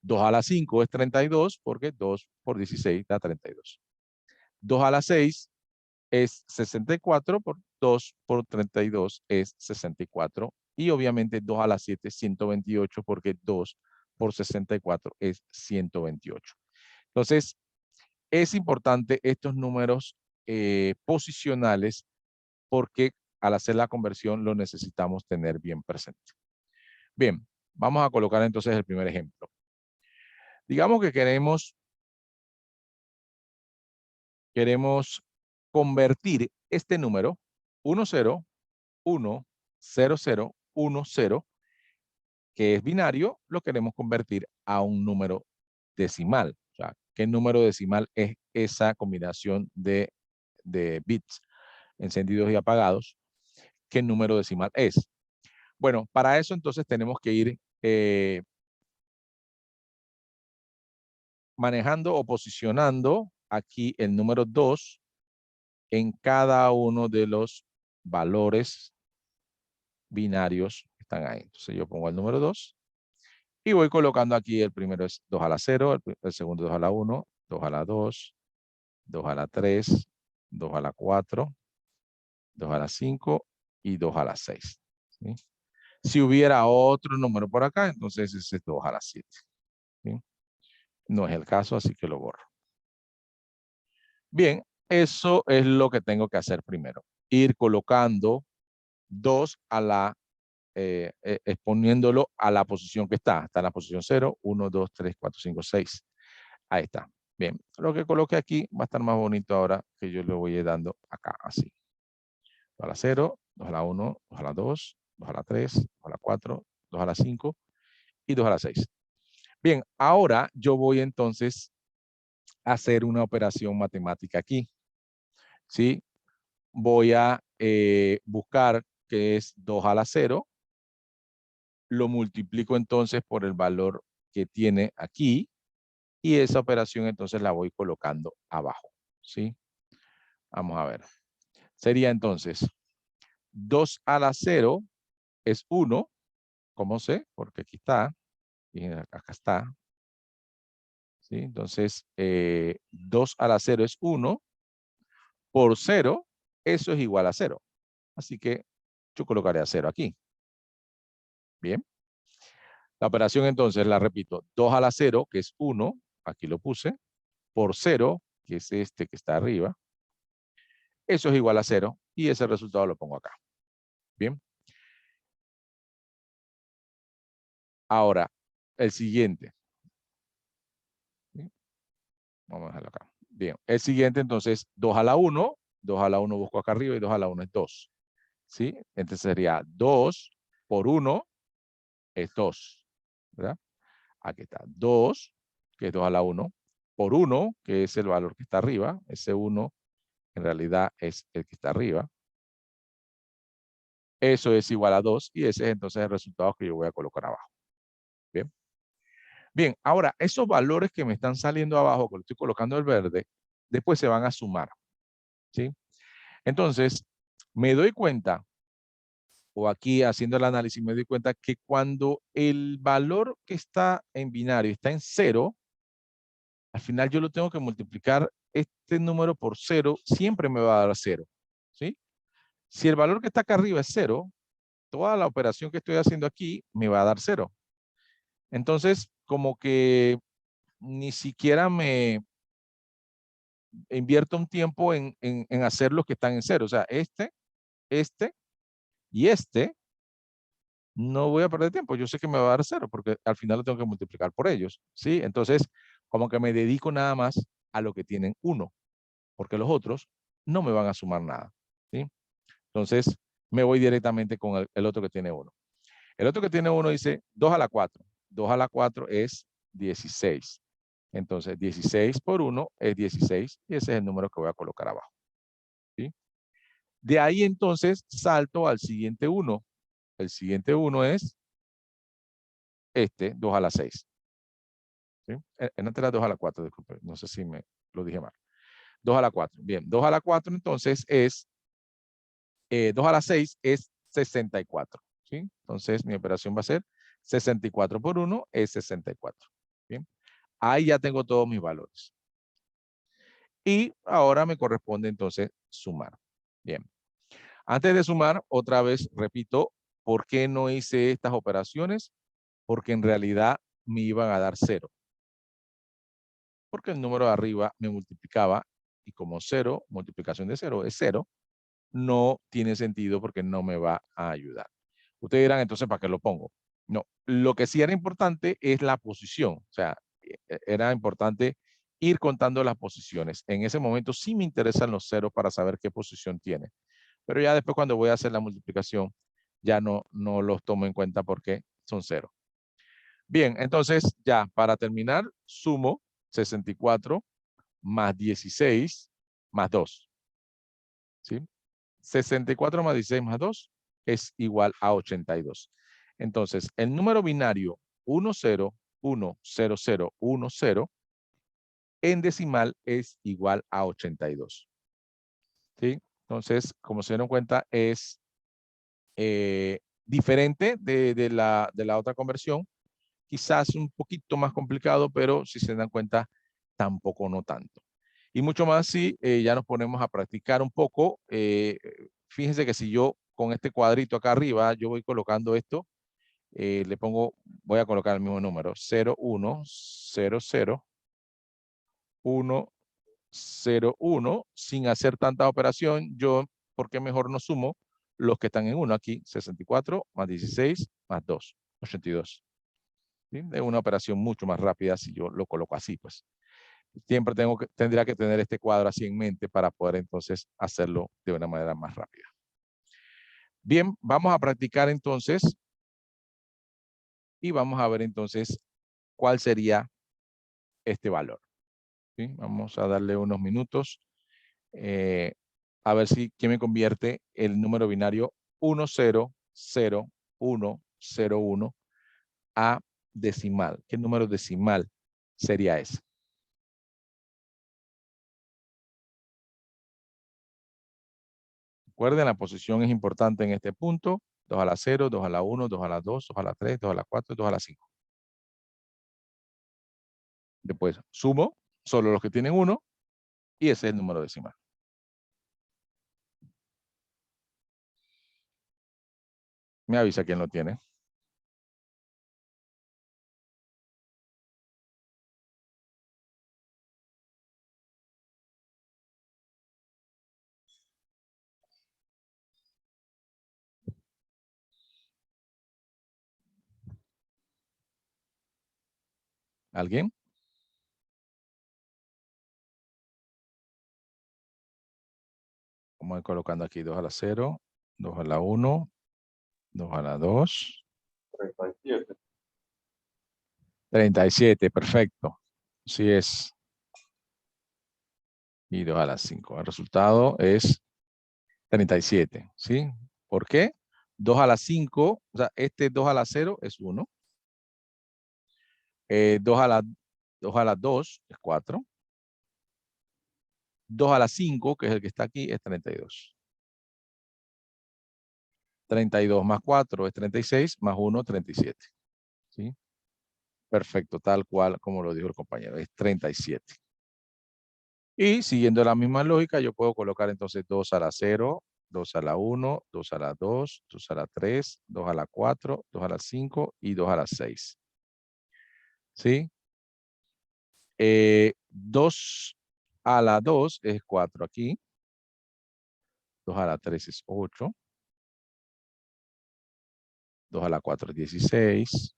2 a la 5 es 32 porque 2 por 16 da 32. 2 a la 6 es 64 por 2 por 32 es 64. Y obviamente 2 a la 7 es 128 porque 2 por 64 es 128. Entonces, es importante estos números posicionales porque al hacer la conversión lo necesitamos tener bien presente. Bien, vamos a colocar entonces el primer ejemplo. Digamos que queremos convertir este número 10, 1, 0, 0, 1, 0, que es binario, lo queremos convertir a un número decimal. O sea, ¿qué número decimal es esa combinación de bits encendidos y apagados? ¿Qué número decimal es? Bueno, para eso entonces tenemos que ir manejando o posicionando aquí el número 2 en cada uno de los valores binarios que están ahí. Entonces yo pongo el número 2 y voy colocando aquí, el primero es 2 a la 0, el segundo 2 a la 1, 2 a la 2, 2 a la 3, 2 a la 4, 2 a la 5 y 2 a la 6. ¿Sí? Si hubiera otro número por acá, entonces ese es 2 a la 7. ¿Sí? No es el caso, así que lo borro. Bien, eso es lo que tengo que hacer primero. Ir colocando 2 a la, exponiéndolo a la posición que está. Está en la posición 0, 1, 2, 3, 4, 5, 6. Ahí está. Bien, lo que coloque aquí va a estar más bonito ahora que yo le voy dando acá, así. 2 a la 0, 2 a la 1, 2 a la 2, 2 a la 3, 2 a la 4, 2 a la 5 y 2 a la 6. Bien, ahora yo voy entonces a hacer una operación matemática aquí. ¿Sí? Voy a buscar que es 2 a la 0. Lo multiplico entonces por el valor que tiene aquí. Y esa operación entonces la voy colocando abajo. ¿Sí? Vamos a ver. Sería entonces 2 a la 0 es 1. ¿Cómo sé? Porque aquí está. Y acá está. ¿Sí? Entonces, 2 a la 0 es 1. Por 0, eso es igual a 0. Así que yo colocaré a 0 aquí. Bien. La operación entonces, la repito, 2 a la 0, que es 1, aquí lo puse, por 0, que es este que está arriba, eso es igual a 0, y ese resultado lo pongo acá. Bien. Ahora, el siguiente. ¿Sí? Vamos a dejarlo acá. Bien, el siguiente entonces, 2 a la 1, 2 a la 1 busco acá arriba y 2 a la 1 es 2. ¿Sí? Entonces sería 2 por 1 es 2. ¿Verdad? Aquí está. 2, que es 2 a la 1, por 1, que es el valor que está arriba. Ese 1 en realidad es el que está arriba. Eso es igual a 2 y ese es entonces el resultado que yo voy a colocar abajo. Bien. Bien, ahora esos valores que me están saliendo abajo, que lo estoy colocando el verde, después se van a sumar. ¿Sí? Entonces, me doy cuenta, o aquí haciendo el análisis, me doy cuenta que cuando el valor que está en binario está en 0, al final yo lo tengo que multiplicar este número por 0, siempre me va a dar 0. ¿Sí? Si el valor que está acá arriba es 0, toda la operación que estoy haciendo aquí me va a dar 0. Entonces, como que ni siquiera me invierto un tiempo en hacer los que están en 0. O sea, este y este, no voy a perder tiempo. Yo sé que me va a dar 0 porque al final lo tengo que multiplicar por ellos. ¿Sí? Entonces, como que me dedico nada más a lo que tienen 1, porque los otros no me van a sumar nada. ¿Sí? Entonces, me voy directamente con el otro que tiene 1. El otro que tiene 1 dice 2 a la 4. 2 a la 4 es 16. Entonces, 16 por 1 es 16 y ese es el número que voy a colocar abajo. ¿Sí? De ahí entonces salto al siguiente 1. El siguiente 1 es este, 2 a la 6. ¿Sí? Antes era 2 a la 4, disculpe, no sé si me lo dije mal. 2 a la 4. Bien, 2 a la 4 entonces es, 2 a la 6 es 64. ¿Sí? Entonces mi operación va a ser 64 por 1 es 64. Bien. Ahí ya tengo todos mis valores. Y ahora me corresponde entonces sumar. Bien. Antes de sumar, otra vez repito, ¿por qué no hice estas operaciones? Porque en realidad me iban a dar 0. Porque el número de arriba me multiplicaba y como 0, multiplicación de 0 es 0, no tiene sentido porque no me va a ayudar. Ustedes dirán, entonces, ¿para qué lo pongo? No, lo que sí era importante es la posición. O sea, era importante ir contando las posiciones. En ese momento sí me interesan los ceros para saber qué posición tiene. Pero ya después cuando voy a hacer la multiplicación, ya no los tomo en cuenta porque son 0. Bien, entonces ya para terminar, sumo 64 más 16 más 2. ¿Sí? 64 más 16 más 2 es igual a 82. Entonces, el número binario 10100010 en decimal es igual a 82. ¿Sí? Entonces, como se dieron cuenta, es diferente de la otra conversión. Quizás un poquito más complicado, pero si se dan cuenta, tampoco no tanto. Y mucho más si ya nos ponemos a practicar un poco. Fíjense que si yo con este cuadrito acá arriba, yo voy colocando esto, le pongo, voy a colocar el mismo número, 0, 1, 0, 0, 1, 0, 1, sin hacer tanta operación. Yo, ¿por qué mejor no sumo los que están en 1 aquí? 64 más 16 más 2, 82. ¿Sí? Es una operación mucho más rápida si yo lo coloco así, pues. Siempre tendría que tener este cuadro así en mente para poder entonces hacerlo de una manera más rápida. Bien, vamos a practicar entonces y vamos a ver entonces cuál sería este valor. ¿Sí? Vamos a darle unos minutos a ver si quién me convierte el número binario 100101 a decimal. ¿Qué número decimal sería ese? Recuerden, la posición es importante en este punto. 2 a la 0, 2 a la 1, 2 a la 2, 2 a la 3, 2 a la 4, 2 a la 5. Después sumo solo los que tienen 1 y ese es el número decimal. Me avisa quién lo tiene. ¿Alguien? Vamos a ir colocando aquí 2 a la 0, 2 a la 1, 2 a la 2. 37. 37, perfecto. Así es. Y 2 a la 5. El resultado es 37, ¿sí? ¿Por qué? 2 a la 5, o sea, este 2 a la 0 es 1. 2 a la 2 es 4. 2 a la 5, que es el que está aquí, es 32. 32 más 4 es 36, más 1, 37. ¿Sí? Perfecto, tal cual como lo dijo el compañero, es 37. Y siguiendo la misma lógica, yo puedo colocar entonces 2 a la 0, 2 a la 1, 2 a la 2, 2 a la 3, 2 a la 4, 2 a la 5 y 2 a la 6. ¿Sí? 2 a la 2 es 4 aquí. 2 a la 3 es 8. 2 a la 4 es 16.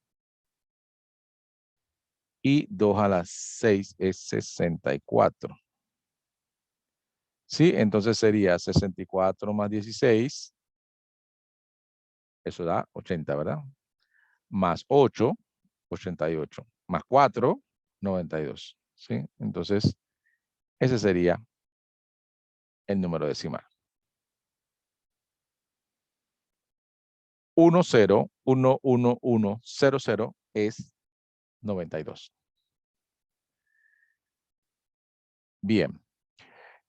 Y 2 a la 6 es 64. ¿Sí? Entonces sería 64 más 16. Eso da 80, ¿verdad? Más 8, 88. Más 4, 92. ¿Sí? Entonces, ese sería el número decimal. 10111100 es 92. Bien.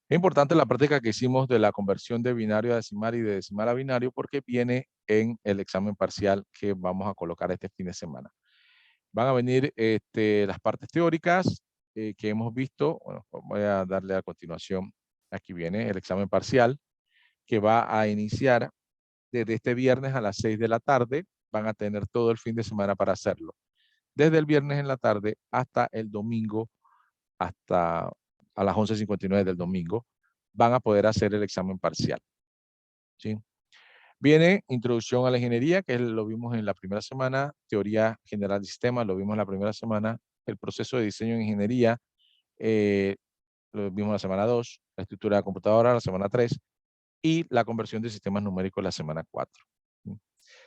Es importante la práctica que hicimos de la conversión de binario a decimal y de decimal a binario porque viene en el examen parcial que vamos a colocar este fin de semana. Van a venir las partes teóricas que hemos visto. Bueno, voy a darle a continuación. Aquí viene el examen parcial que va a iniciar desde este viernes a las 6 de la tarde. Van a tener todo el fin de semana para hacerlo. Desde el viernes en la tarde hasta el domingo, hasta a las 11:59 del domingo, van a poder hacer el examen parcial. ¿Sí? Viene introducción a la ingeniería, que lo vimos en la primera semana, teoría general de sistemas, lo vimos en la primera semana, el proceso de diseño en ingeniería, lo vimos en la semana 2, la estructura de la computadora, la semana 3, y la conversión de sistemas numéricos la semana 4.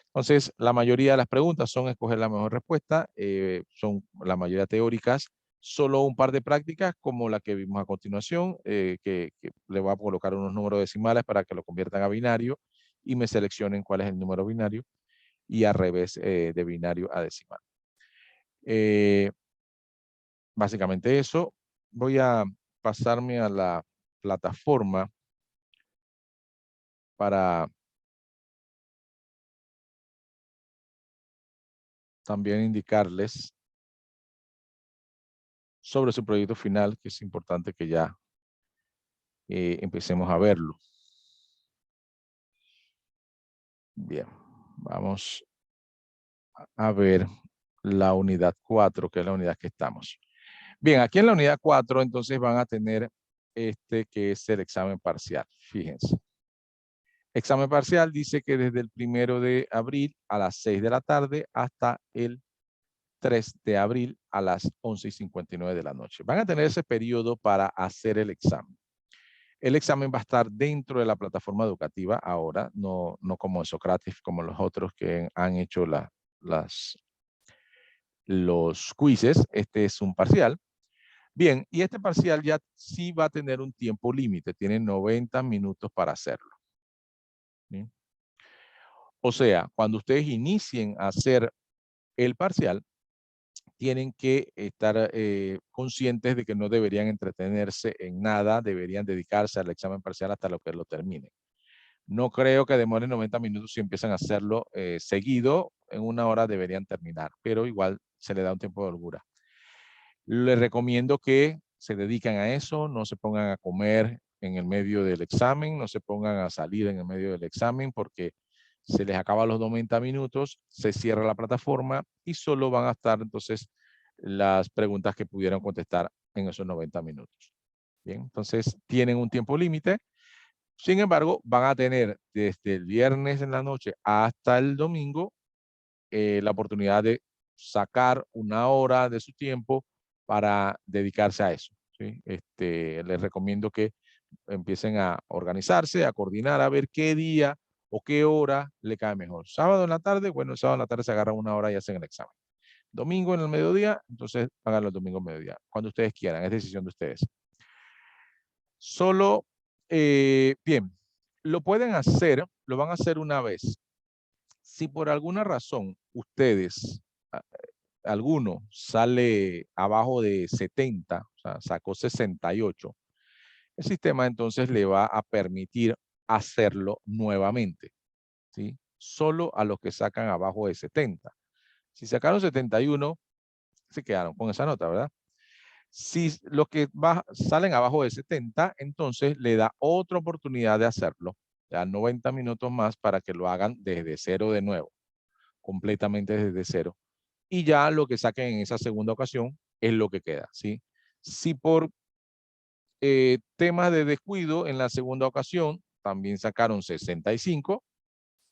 Entonces, la mayoría de las preguntas son escoger la mejor respuesta, son la mayoría teóricas, solo un par de prácticas como la que vimos a continuación, que le voy a colocar unos números decimales para que lo conviertan a binario y me seleccionen cuál es el número binario. y al revés de binario a decimal. Básicamente eso. Voy a pasarme a la plataforma para también indicarles sobre su proyecto final, que es importante que ya empecemos a verlo. Bien, vamos a ver la unidad 4, que es la unidad que estamos. Bien, aquí en la unidad 4, entonces van a tener que es el examen parcial. Fíjense. Examen parcial dice que desde el 1 de abril a las 6 de la tarde hasta el 3 de abril a las 11:59 de la noche. Van a tener ese periodo para hacer el examen. El examen va a estar dentro de la plataforma educativa ahora, no como en Socrates, como los otros que han hecho los quizzes. Este es un parcial. Bien, y este parcial ya sí va a tener un tiempo límite, tiene 90 minutos para hacerlo. ¿Sí? O sea, cuando ustedes inicien a hacer el parcial, tienen que estar conscientes de que no deberían entretenerse en nada, deberían dedicarse al examen parcial hasta lo que lo terminen. No creo que demoren 90 minutos si empiezan a hacerlo seguido, en 1 hora deberían terminar, pero igual se le da un tiempo de holgura. Les recomiendo que se dediquen a eso, no se pongan a comer en el medio del examen, no se pongan a salir en el medio del examen porque se les acaban los 90 minutos, se cierra la plataforma y solo van a estar entonces las preguntas que pudieron contestar en esos 90 minutos. Bien, entonces tienen un tiempo límite. Sin embargo, van a tener desde el viernes en la noche hasta el domingo la oportunidad de sacar 1 hora de su tiempo para dedicarse a eso. ¿Sí? Les recomiendo que empiecen a organizarse, a coordinar, a ver qué día o qué hora le cae mejor. Sábado en la tarde, bueno, el sábado en la tarde se agarran 1 hora y hacen el examen. Domingo en el mediodía, entonces háganlo el domingo en mediodía, cuando ustedes quieran, es decisión de ustedes. Solo, bien, lo pueden hacer, lo van a hacer una vez. Si por alguna razón ustedes, alguno sale abajo de 70, o sea, sacó 68, el sistema entonces le va a permitir hacerlo nuevamente, ¿sí? Solo a los que sacan abajo de 70. Si sacaron 71, se quedaron con esa nota, ¿verdad? Si los que salen abajo de 70, entonces le da otra oportunidad de hacerlo. Le da 90 minutos más para que lo hagan desde cero de nuevo, completamente desde cero. Y ya lo que saquen en esa segunda ocasión es lo que queda, ¿sí? Si por temas de descuido en la segunda ocasión también sacaron 65,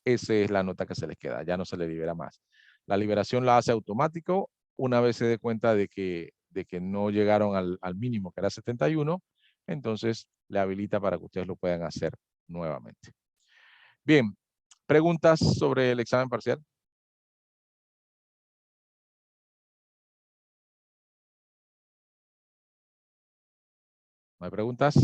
esa es la nota que se les queda, ya no se le libera más. La liberación la hace automático una vez se dé cuenta de que no llegaron al mínimo, que era 71, entonces le habilita para que ustedes lo puedan hacer nuevamente. Bien, ¿preguntas sobre el examen parcial? ¿No hay preguntas?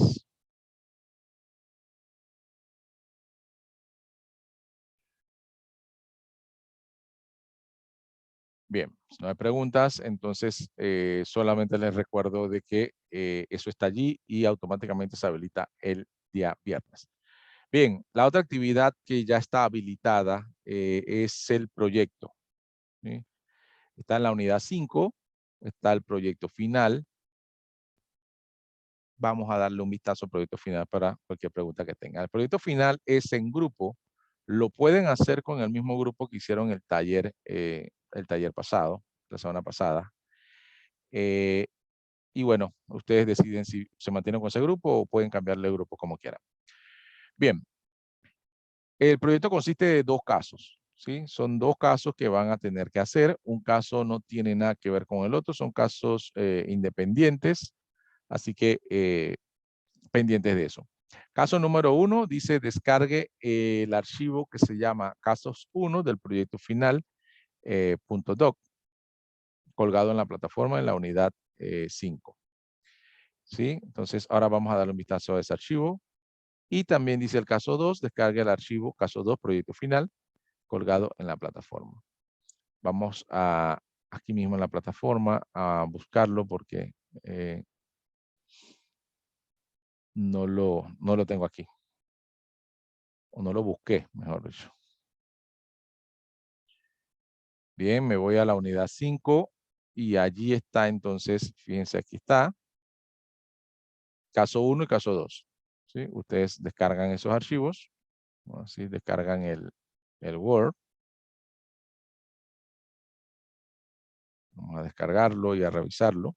Bien, si no hay preguntas, entonces solamente les recuerdo de que eso está allí y automáticamente se habilita el día viernes. Bien, la otra actividad que ya está habilitada es el proyecto. ¿Sí? Está en la unidad 5, está el proyecto final. Vamos a darle un vistazo al proyecto final para cualquier pregunta que tengan. El proyecto final es en grupo. Lo pueden hacer con el mismo grupo que hicieron el taller pasado, la semana pasada. Y bueno, ustedes deciden si se mantienen con ese grupo o pueden cambiarle de grupo como quieran. Bien, el proyecto consiste de 2 casos, ¿sí? Son 2 casos que van a tener que hacer. Un caso no tiene nada que ver con el otro, son casos independientes, así que pendientes de eso. Caso número 1 dice descargue el archivo que se llama casos 1 del proyecto final .doc, colgado en la plataforma en la unidad 5. ¿Sí? Entonces ahora vamos a darle un vistazo a ese archivo. Y también dice el caso 2, descargue el archivo caso 2 proyecto final colgado en la plataforma. Vamos a aquí mismo en la plataforma a buscarlo porque no lo tengo aquí. O no lo busqué, mejor dicho. Bien, me voy a la unidad 5 y allí está entonces, fíjense, aquí está. Caso 1 y caso 2. ¿Sí? Ustedes descargan esos archivos. Así descargan el Word. Vamos a descargarlo y a revisarlo.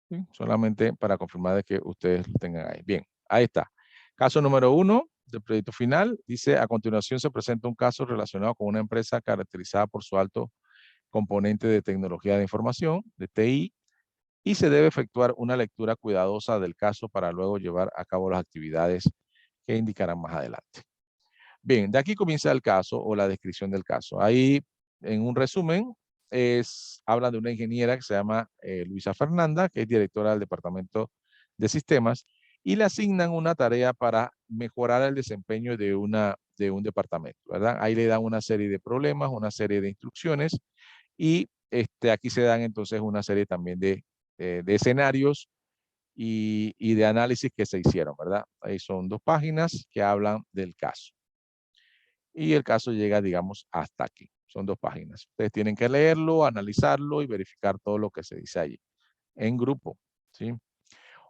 ¿Sí? Solamente para confirmar de que ustedes lo tengan ahí. Bien, ahí está. Caso número 1 del proyecto final. Dice, a continuación se presenta un caso relacionado con una empresa caracterizada por su alto componente de tecnología de información, de TI, y se debe efectuar una lectura cuidadosa del caso para luego llevar a cabo las actividades que indicarán más adelante. Bien, de aquí comienza el caso o la descripción del caso. Ahí, en un resumen, habla de una ingeniera que se llama Luisa Fernanda, que es directora del Departamento de Sistemas, y le asignan una tarea para mejorar el desempeño de un departamento, ¿verdad? Ahí le dan una serie de problemas, una serie de instrucciones, y aquí se dan entonces una serie también de escenarios y de análisis que se hicieron, ¿verdad? Ahí son 2 páginas que hablan del caso. Y el caso llega, digamos, hasta aquí. Son 2 páginas. Ustedes tienen que leerlo, analizarlo y verificar todo lo que se dice allí, en grupo, ¿sí?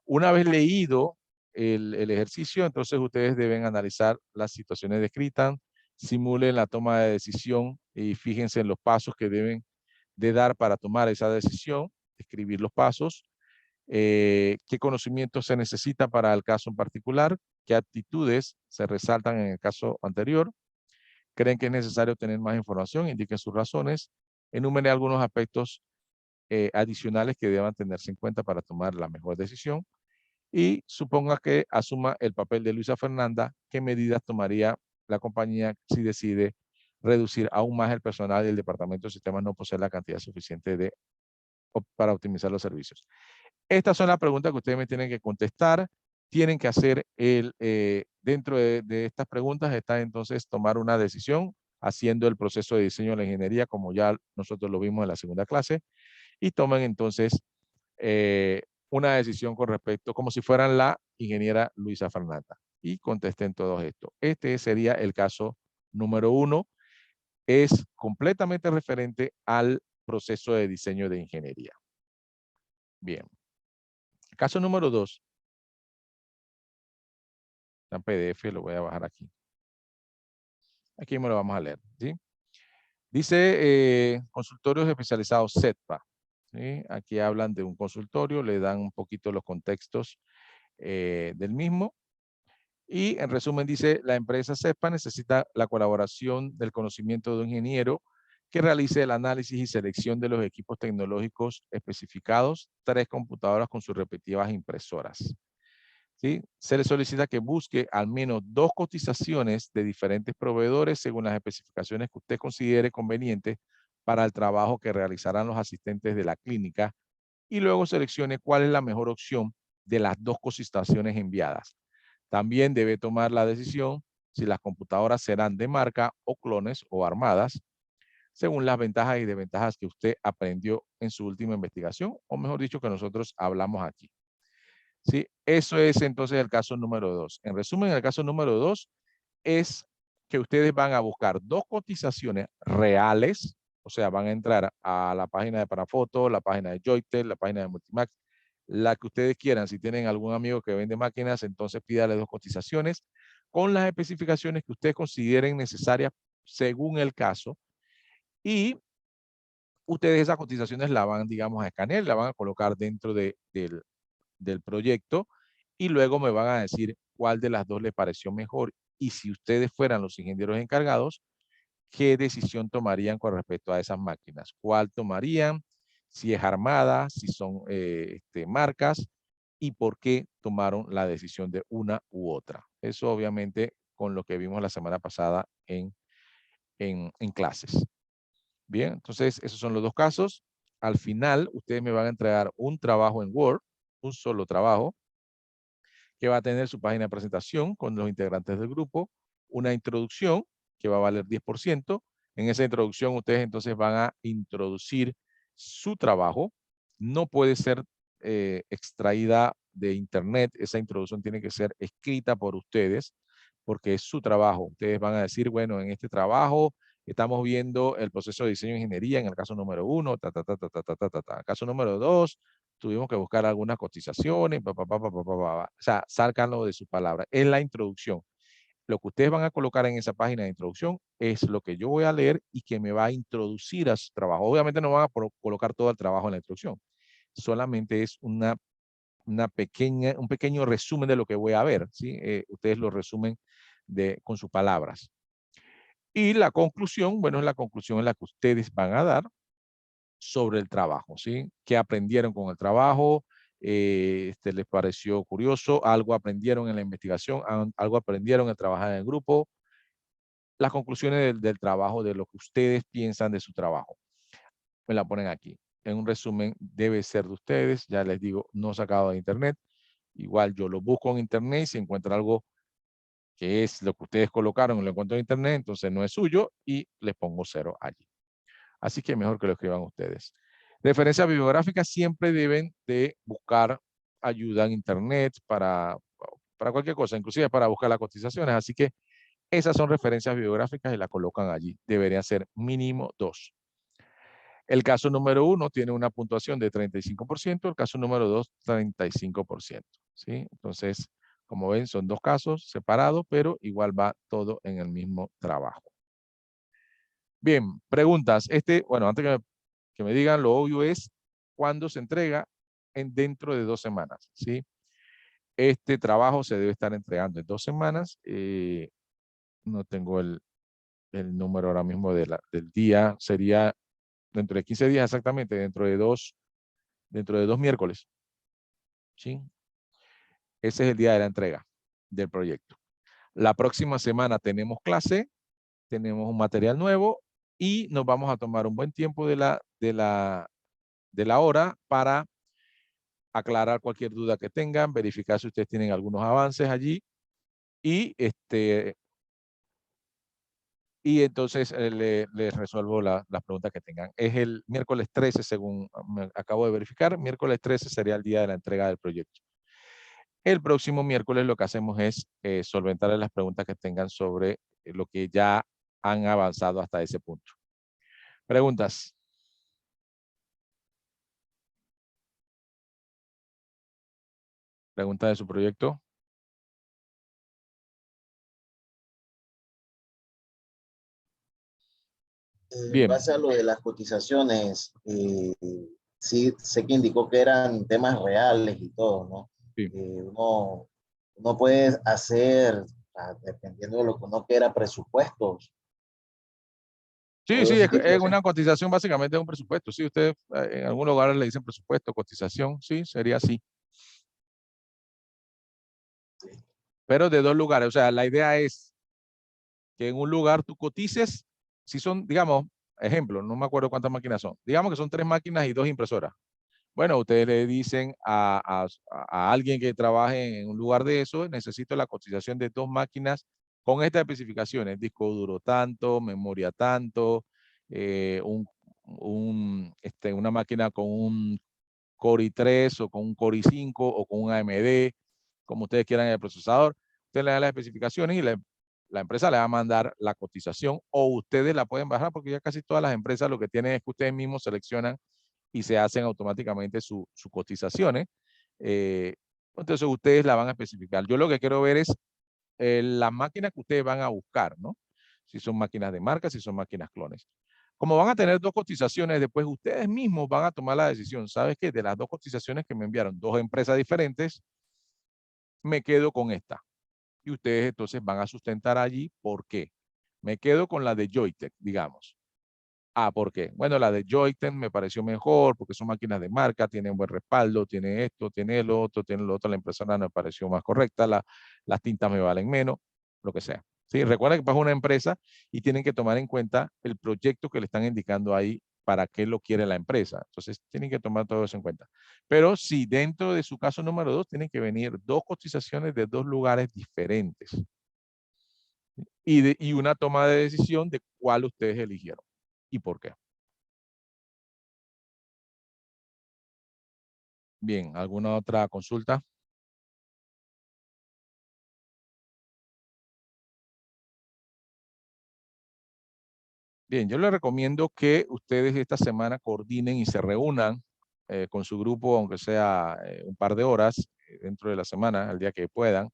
Una vez leído el ejercicio, entonces ustedes deben analizar las situaciones descritas, simulen la toma de decisión y fíjense en los pasos que deben de dar para tomar esa decisión, escribir los pasos, qué conocimientos se necesita para el caso en particular, qué actitudes se resaltan en el caso anterior, creen que es necesario tener más información, indiquen sus razones, enumere algunos aspectos adicionales que deban tenerse en cuenta para tomar la mejor decisión y suponga que asuma el papel de Luisa Fernanda, qué medidas tomaría la compañía si decide reducir aún más el personal y el departamento de sistemas no posee la cantidad suficiente para optimizar los servicios. Estas son las preguntas que ustedes me tienen que contestar. Tienen que hacer dentro de estas preguntas está entonces tomar una decisión haciendo el proceso de diseño de la ingeniería como ya nosotros lo vimos en la segunda clase y tomen entonces una decisión con respecto como si fueran la ingeniera Luisa Fernanda y contesten todo esto. Este sería el caso número 1. Es completamente referente al proceso de diseño de ingeniería. Bien. Caso número 2. Está en PDF, lo voy a bajar aquí. Aquí me lo vamos a leer, ¿sí? Dice consultorios especializados CETPA. ¿Sí? Aquí hablan de un consultorio, le dan un poquito los contextos del mismo. Y en resumen dice, la empresa CETPA necesita la colaboración del conocimiento de un ingeniero que realice el análisis y selección de los equipos tecnológicos especificados, 3 computadoras con sus respectivas impresoras. ¿Sí? Se le solicita que busque al menos 2 cotizaciones de diferentes proveedores según las especificaciones que usted considere convenientes para el trabajo que realizarán los asistentes de la clínica y luego seleccione cuál es la mejor opción de las 2 cotizaciones enviadas. También debe tomar la decisión si las computadoras serán de marca o clones o armadas, según las ventajas y desventajas que usted aprendió en su última investigación, o mejor dicho, que nosotros hablamos aquí. ¿Sí? Eso es entonces el caso número 2. En resumen, el caso número 2 es que ustedes van a buscar 2 cotizaciones reales, o sea, van a entrar a la página de Parafoto, la página de Joytel, la página de Multimax, la que ustedes quieran. Si tienen algún amigo que vende máquinas, entonces pídale 2 cotizaciones con las especificaciones que ustedes consideren necesarias según el caso y ustedes esas cotizaciones la van, digamos, a escanear, la van a colocar dentro del proyecto y luego me van a decir cuál de las 2 les pareció mejor y si ustedes fueran los ingenieros encargados, qué decisión tomarían con respecto a esas máquinas, cuál tomarían, si es armada, si son marcas y por qué tomaron la decisión de una u otra. Eso obviamente con lo que vimos la semana pasada en clases. Bien, entonces esos son los 2 casos. Al final, ustedes me van a entregar un trabajo en Word, un solo trabajo, que va a tener su página de presentación con los integrantes del grupo, una introducción que va a valer 10%. En esa introducción ustedes entonces van a introducir su trabajo. No puede ser extraída de internet. Esa introducción tiene que ser escrita por ustedes porque es su trabajo. Ustedes van a decir, bueno, en este trabajo estamos viendo el proceso de diseño de ingeniería en el caso número 1, ta, ta, ta, ta, ta, ta, ta, ta, ta. Caso número 2, tuvimos que buscar algunas cotizaciones, o sea, sácanlo de su palabra. Es la introducción. Lo que ustedes van a colocar en esa página de introducción es lo que yo voy a leer y que me va a introducir a su trabajo. Obviamente no van a colocar todo el trabajo en la introducción. Solamente es un pequeño resumen de lo que voy a ver, ¿sí? Ustedes lo resumen con sus palabras. Y la conclusión, bueno, es la conclusión en la que ustedes van a dar sobre el trabajo, ¿sí? ¿Qué aprendieron con el trabajo? ¿Les pareció curioso? ¿Algo aprendieron en la investigación? ¿Algo aprendieron en trabajar en el grupo? Las conclusiones del trabajo, de lo que ustedes piensan de su trabajo. Me la ponen aquí. En un resumen, debe ser de ustedes. Ya les digo, no sacado de internet. Igual yo lo busco en internet y si encuentro algo que es lo que ustedes colocaron y lo encuentro en internet, entonces no es suyo y les pongo 0 allí. Así que mejor que lo escriban ustedes. Referencias bibliográficas siempre deben de buscar ayuda en internet para cualquier cosa, inclusive para buscar las cotizaciones. Así que esas son referencias bibliográficas y la colocan allí. Deberían ser mínimo 2. El caso número 1 tiene una puntuación de 35%, el caso número 2, 35%. ¿Sí? Entonces, como ven, son dos casos separados, pero igual va todo en el mismo trabajo. Bien, preguntas. Bueno, antes que me digan, lo obvio es cuándo se entrega dentro de 2 semanas. ¿Sí? Este trabajo se debe estar entregando en 2 semanas. No tengo el número ahora mismo del día. Sería dentro de 15 días exactamente, dentro de dos miércoles. ¿Sí? Ese es el día de la entrega del proyecto. La próxima semana tenemos clase, tenemos un material nuevo y nos vamos a tomar un buen tiempo de la hora para aclarar cualquier duda que tengan, verificar si ustedes tienen algunos avances allí y entonces les resuelvo las preguntas que tengan. Es el miércoles 13, según me acabo de verificar, miércoles 13 sería el día de la entrega del proyecto. El próximo miércoles lo que hacemos es solventar las preguntas que tengan sobre lo que ya han avanzado hasta ese punto. Preguntas. ¿Pregunta de su proyecto? En Bien. base a lo de las cotizaciones, sí sé que indicó que eran temas reales y todo, ¿no? Sí, Uno puede hacer, dependiendo de lo que uno quiera, presupuestos. sí, Todo sí, ese tipo es de una cosas. cotización básicamente de un presupuesto. Sí, ustedes en algún lugar le dicen presupuesto, cotización, sí, sería así. Pero de dos lugares, o sea, la idea es que en un lugar tú cotices, si son, digamos, ejemplo, no me acuerdo cuántas máquinas son, digamos que son 3 máquinas y 2 impresoras. Bueno, ustedes le dicen a alguien que trabaje en un lugar de eso, necesito la cotización de 2 máquinas con estas especificaciones, disco duro tanto, memoria tanto, eh, un, una máquina con un Core i3 o con un Core i5 o con un AMD, como ustedes quieran el procesador. Ustedes le dan las especificaciones y la empresa le va a mandar la cotización o ustedes la pueden bajar porque ya casi todas las empresas lo que tienen es que ustedes mismos seleccionan y se hacen automáticamente sus cotizaciones. Eh, entonces ustedes la van a especificar. Yo lo que quiero ver es las máquinas que ustedes van a buscar, ¿no? Si son máquinas de marca, si son máquinas clones. Como van a tener 2 cotizaciones, después ustedes mismos van a tomar la decisión. ¿Sabes qué? De las 2 cotizaciones que me enviaron 2 empresas diferentes, me quedo con esta. Y ustedes entonces van a sustentar allí por qué. Me quedo con la de Joytech, digamos. Ah, ¿por qué? Bueno, la de Joytech me pareció mejor porque son máquinas de marca, tienen buen respaldo, tiene esto, tiene lo otro, la impresora me pareció más correcta, las tintas me valen menos, lo que sea. Sí, recuerda que es una empresa y tienen que tomar en cuenta el proyecto que le están indicando ahí para qué lo quiere la empresa. Entonces, tienen que tomar todo eso en cuenta. Pero si dentro de su caso número 2, tienen que venir 2 cotizaciones de 2 lugares diferentes. y una toma de decisión de cuál ustedes eligieron y por qué. Bien, ¿alguna otra consulta? Bien, yo les recomiendo que ustedes esta semana coordinen y se reúnan con su grupo, aunque sea un par de horas dentro de la semana, el día que puedan,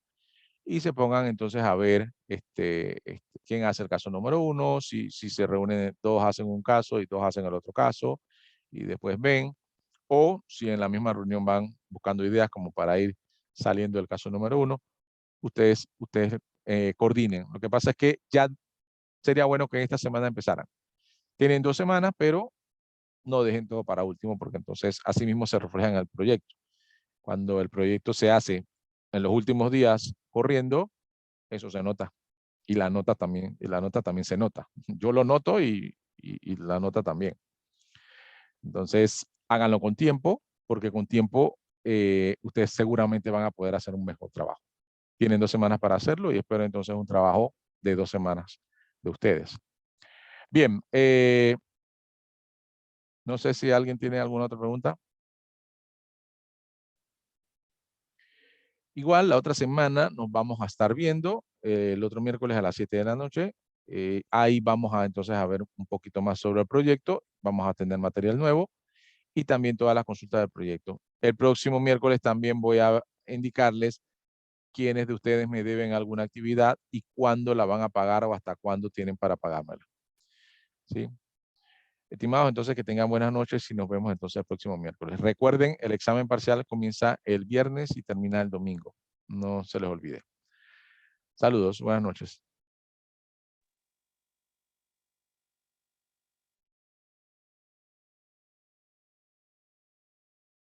y se pongan entonces a ver quién hace el caso número uno, si se reúnen, todos hacen un caso y todos hacen el otro caso, y después ven, o si en la misma reunión van buscando ideas como para ir saliendo del caso número uno, ustedes coordinen. Lo que pasa es que ya sería bueno que esta semana empezaran. Tienen 2 semanas, pero no dejen todo para último, porque entonces así mismo se refleja en el proyecto. Cuando el proyecto se hace en los últimos días corriendo, eso se nota. Y la nota también se nota. Yo lo noto y la nota también. Entonces, háganlo con tiempo, porque con tiempo ustedes seguramente van a poder hacer un mejor trabajo. Tienen 2 semanas para hacerlo y espero entonces un trabajo de 2 semanas de ustedes. Bien, no sé si alguien tiene alguna otra pregunta. Igual, la otra semana nos vamos a estar viendo el otro miércoles a las 7 de la noche. Ahí vamos a entonces a ver un poquito más sobre el proyecto. Vamos a tener material nuevo y también todas las consultas del proyecto. El próximo miércoles también voy a indicarles quiénes de ustedes me deben alguna actividad y cuándo la van a pagar o hasta cuándo tienen para pagármela. ¿Sí? Estimados, entonces que tengan buenas noches y nos vemos entonces el próximo miércoles. Recuerden, el examen parcial comienza el viernes y termina el domingo. No se les olvide. Saludos, buenas noches.